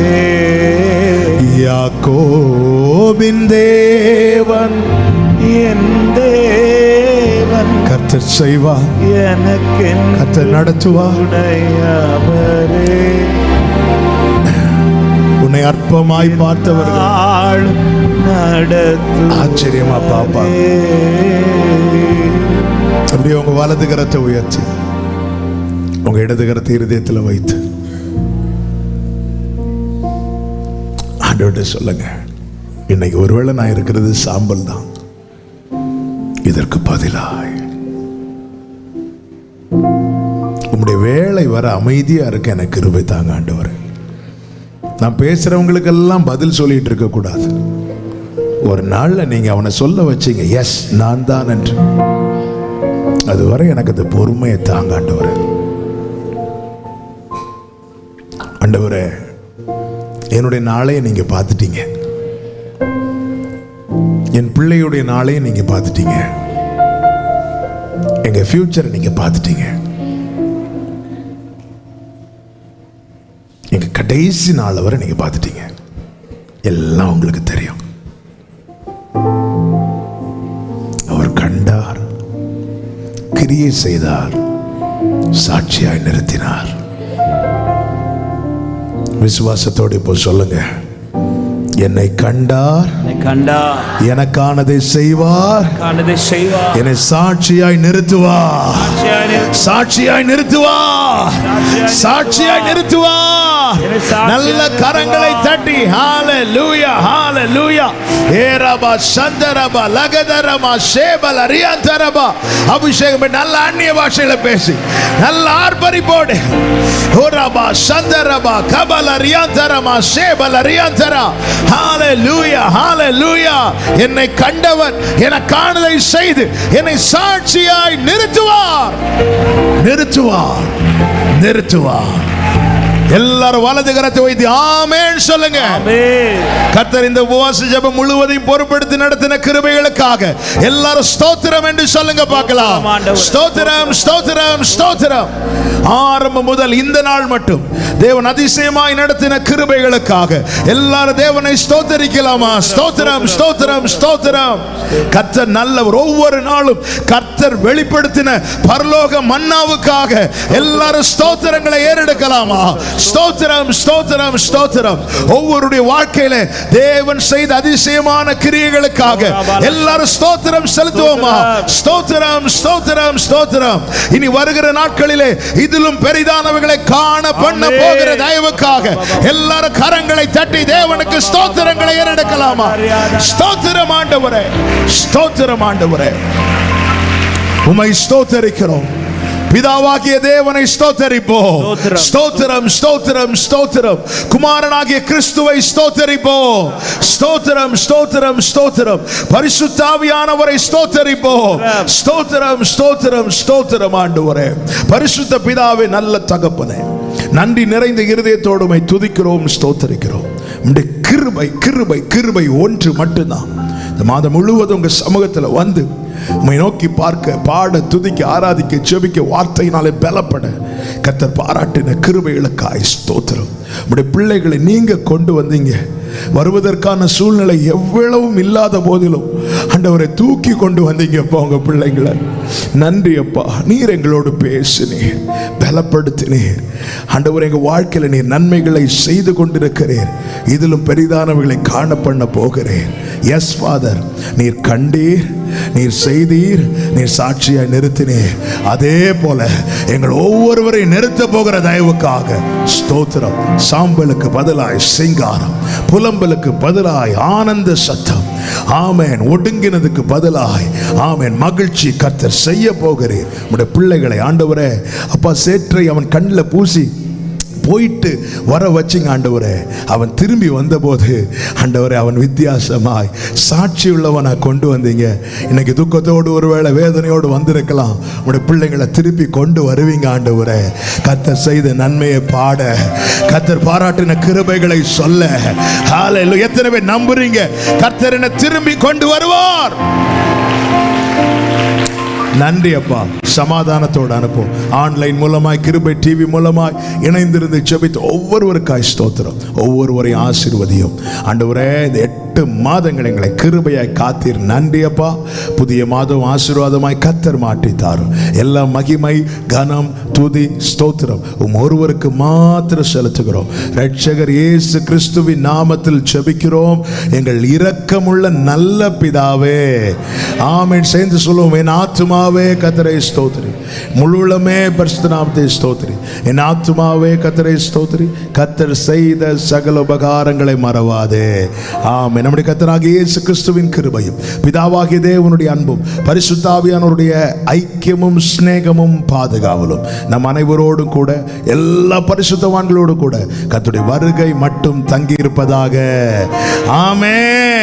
யாக்கோபின் தேவன் என் தேவன் கர்த்தர் செய்வார் எனக்கு கர்த்தர் நடத்துவார் உன்னை அற்பமாய் பார்த்தவர்கள் நடத்து ஆச்சரியமா பாப்பா. அப்படியே உங்க வலது கரத்தை உயர்த்தி உங்க இடது கரத்தை இருதயத்தில் வைத்து ஆண்டவர்கிட்ட சொல்லுங்க, இன்னைக்கு ஒருவேளை நான் இருக்கிறது சாம்பல் தான், இதற்கு பதிலாய் உம்முடைய வேலை வர அமைதியா இருக்க எனக்கு கிருபை தாங்க ஆண்டவரே. நான் பேசுறவங்களுக்கெல்லாம் பதில் சொல்லிட்டு இருக்க கூடாது. ஒரு நாள்ல நீங்க அவனை சொல்ல வச்சீங்க, எஸ் நான் தான் என்று, அதுவரை எனக்கு அந்த பொறுமையை தாங்க ஆண்டவரே. ஆண்டவரே, என்னுடைய நாளையை நீங்க பார்த்துட்டீங்க, என் பிள்ளையுடைய நாளையை நீங்க பார்த்துட்டீங்க, எங்க ஃபியூச்சரை நீங்க பார்த்துட்டீங்க, எங்க கடைசி நாள் வரை நீங்க பார்த்துட்டீங்க. எல்லாம் உங்களுக்கு தெரியும். அவர் கண்டார், கிரியை செய்தார், சாட்சியாய் நிறுத்தினார். விசுவாசத்தோடு இப்போ சொல்லுங்க, என்னை கண்டார், எனக்கானதை செய்வார், என்னை சாட்சியாய் நிறுத்துவார், சாட்சியாய் நிறுத்துவார், சாட்சியாய் நிறுத்துவார். நல்ல கரங்களை தட்டி ஹalleluya ஹalleluya ஏரபா சந்தரபா லகதரமா ஷேபல ரியாந்தரபா அபிஷேகம் நல்ல அந்நிய பாஷையில பேசி நல்ல ஆர்ப்பரிப்போடு ஓரபா சந்தரபா கபல ரியாந்தரமா ஷேபல ரியாந்தரா ஹalleluya ஹalleluya என்னை கண்டவர் எனக்கானதை செய்து என்னை சாட்சியாய் நிறுத்துவார், நிறுத்துவார், நிறுத்துவார். எல்லாரும் வலது கரத்தை வைத்து ஆமென் சொல்லுங்க. கர்த்தர் இந்த உபவாச ஜெபம் முழுவதையும் பொறுப்படுத்தி நடத்தின கிருபைகளுக்காக எல்லாரும் ஸ்தோத்திரம் என்று சொல்லுங்க பார்க்கலாம். ஸ்தோத்திரம், ஸ்தோத்திரம், ஸ்தோத்திரம். ஆரம்பம் முதல் இந்த நாள் மட்டும் தேவன் அதிசயமாய் நடத்தின கிருபைகளுக்காக எல்லாரும் தேவனை ஸ்தோத்தரிக்கலாமா? ஸ்தோத்திரம், ஸ்தோத்திரம், ஸ்தோத்திரம். கர்த்தர் நல்லவர். ஒவ்வொரு நாளும் கர்த்தர் வெளிப்படுத்தின பரலோக மன்னாவுக்காக எல்லாரும் ஸ்தோத்திரங்களை ஏறெடுக்கலாமா? ஸ்தோத்திரம், ஸ்தோத்திரம், ஸ்தோத்திரம். ஒவ்வொருடைய வாழ்க்கையில தேவன் செய்த அதிசயமான கிரியைகளுக்காக எல்லாரும் ஸ்தோத்திரம் செலுத்துவோமா? ஸ்தோத்திரம், ஸ்தோத்திரம், ஸ்தோத்திரம். இனி வருகிற நாட்களிலே இதிலும் பெரிதானவர்களை காண பண்ண போகிற தயவுக்காக எல்லாரும் கரங்களை தட்டி தேவனுக்கு ஸ்தோத்திரங்களை ஏறெடுக்கலாமா? ஸ்தோத்திரம் ஆண்டவரே, ஸ்தோத்திரம் ஆண்டவரே. உம்மை ஸ்தோத்தரிக்கிறோம். பிதாவாகிய தேவனை ஸ்தோத்தரிப்போம். ஸ்தோத்திரம், ஸ்தோத்திரம், ஸ்தோத்திரம். குமாரனாகிய கிறிஸ்துவை ஸ்தோத்தரிப்போம். ஸ்தோத்திரம், ஸ்தோத்திரம், ஸ்தோத்திரம். பரிசுத்த ஆவியானவரை ஸ்தோத்தரிப்போம். ஸ்தோத்திரம், ஸ்தோத்திரம், ஸ்தோத்திரம் ஆண்டவரே. பரிசுத்த பிதாவே, நல்ல தகப்பனே, நன்றி நிறைந்த இருதயத்தோடு உம்மை துதிக்கிறோம், ஸ்தோத்தரிக்கிறோம். உம்முடைய கிருபை, கிருபை, கிருபை ஒன்று மட்டும்தான். இந்த மாதம் முழுவதும் உங்க சமூகத்தில் வந்து உம்மை நோக்கி பார்க்க, பாட, துதிக்க, ஆராதிக்க, ஜெபிக்க, வார்த்தையினாலே பலப்பட கர்த்தர் பாராட்டின கிருபைகளுக்காய் ஸ்தோத்திரம். உம்முடைய பிள்ளைகளை நீங்க கொண்டு வந்தீங்க. வருவதற்கான சூழ்நிலை எவ்வளவும் இல்லாத போதிலும் ஆண்டவரை தூக்கி கொண்டு வந்தீங்கப்பா உங்க பிள்ளைங்களை. நன்றி அப்பா. நீர் எங்களோடு பேசினீர், பலப்படுத்தினீர். ஆண்டவர், எங்க வாழ்க்கையில் நீர் நன்மைகளை செய்து கொண்டிருக்கிறீர். இதிலும் பெரிதானவர்களை காண பண்ண போகிறேன். எஸ் ஃபாதர், நீர் கண்டீர், நீர் செய்தீர், நீர் சாட்சியாய் நிறுத்தினீர். அதே போல எங்கள் ஒவ்வொருவரையும் நிறுத்த போகிற தயவுக்காக ஸ்தோத்திரம். சாம்பலுக்கு பதிலாய் சிங்காரம், புலம்பலுக்கு பதிலாய் ஆனந்த சத்தம். ஆமென். ஒடுங்கினதுக்கு பதிலாய் ஆமென் மகிழ்ச்சி கர்த்தர் செய்ய போகிறேன். உடைய பிள்ளைகளை ஆண்டவரே அப்பா சேற்றை அவன் கண்ணில் பூசி போயிட்டு வர வச்சிங்க ஆண்டவரே. அவன் திரும்பி வந்தபோது ஆண்டவரே அவன் வித்தியாசமாய் சாட்சி உள்ளவனா கொண்டு வந்தீங்க. இன்னைக்கு துக்கத்தோடு ஒருவேளை வேதனையோடு வந்திருக்கலாம். உடைய பிள்ளைங்களை திருப்பி கொண்டு வருவீங்க ஆண்டவரே. கர்த்தர் செய்த நன்மையை பாட, கர்த்தர் பாராட்டின கிருபைகளை சொல்ல. ஹல்லேலூயா. எத்தனை பேர் நம்புறீங்க கர்த்தர் என்னை திரும்பி கொண்டு வருவார்? நன்றி அப்பா. சமாதானத்தோடு அனுப்பும். ஆன்லைன் மூலமாய் கிருபை டிவி மூலமாய் இணைந்திருந்து ஜெபித்து ஒவ்வொருவருக்காய் ஸ்தோத்திரம். ஒவ்வொருவரையும் ஆசீர்வதியும் ஆண்டவரே. இந்த 8 மாதங்கள் எங்களை கிருபையாய் காத்தீர். நன்றி அப்பா. புதிய மாதம் ஆசீர்வாதமாய் கர்த்தர் மாற்றி தாரும். எல்லா மகிமை கனம் துதி ஸ்தோத்திரம் ஒருவருக்கு மாத்திரம் செலுத்துகிறோம். இரட்சகர் இயேசு கிறிஸ்துவின் நாமத்தில் ஜெபிக்கிறோம் எங்கள் இரக்கமுள்ள நல்ல பிதாவே. ஆமென். சேர்ந்து சொல்லுவோம். என் ஆத்துமாவே கர்த்தரை ஸ்தோத்திரி, முழுவதுமே பரிசுத்த நாமத்தை ஸ்தோத்திரி. என் ஆத்துமாவே கர்த்தரை ஸ்தோத்திரி, கர்த்தர் செய்த சகல உபகாரங்களை மறவாதே. ஆமென். நம்முடைய கர்த்தராகிய இயேசு கிறிஸ்துவின் கிருபையும் பிதாவாகிய தேவனுடைய அன்பும் பரிசுத்த ஆவியானவருடைய ஐக்கியமும் சிநேகமும் பாதுகாவலும் நம் அனைவரோடும் கூட எல்லா பரிசுத்தவான்களோடு கூட கர்த்தருடைய வருகை மட்டும் தங்கி இருப்பதாக. ஆமென்.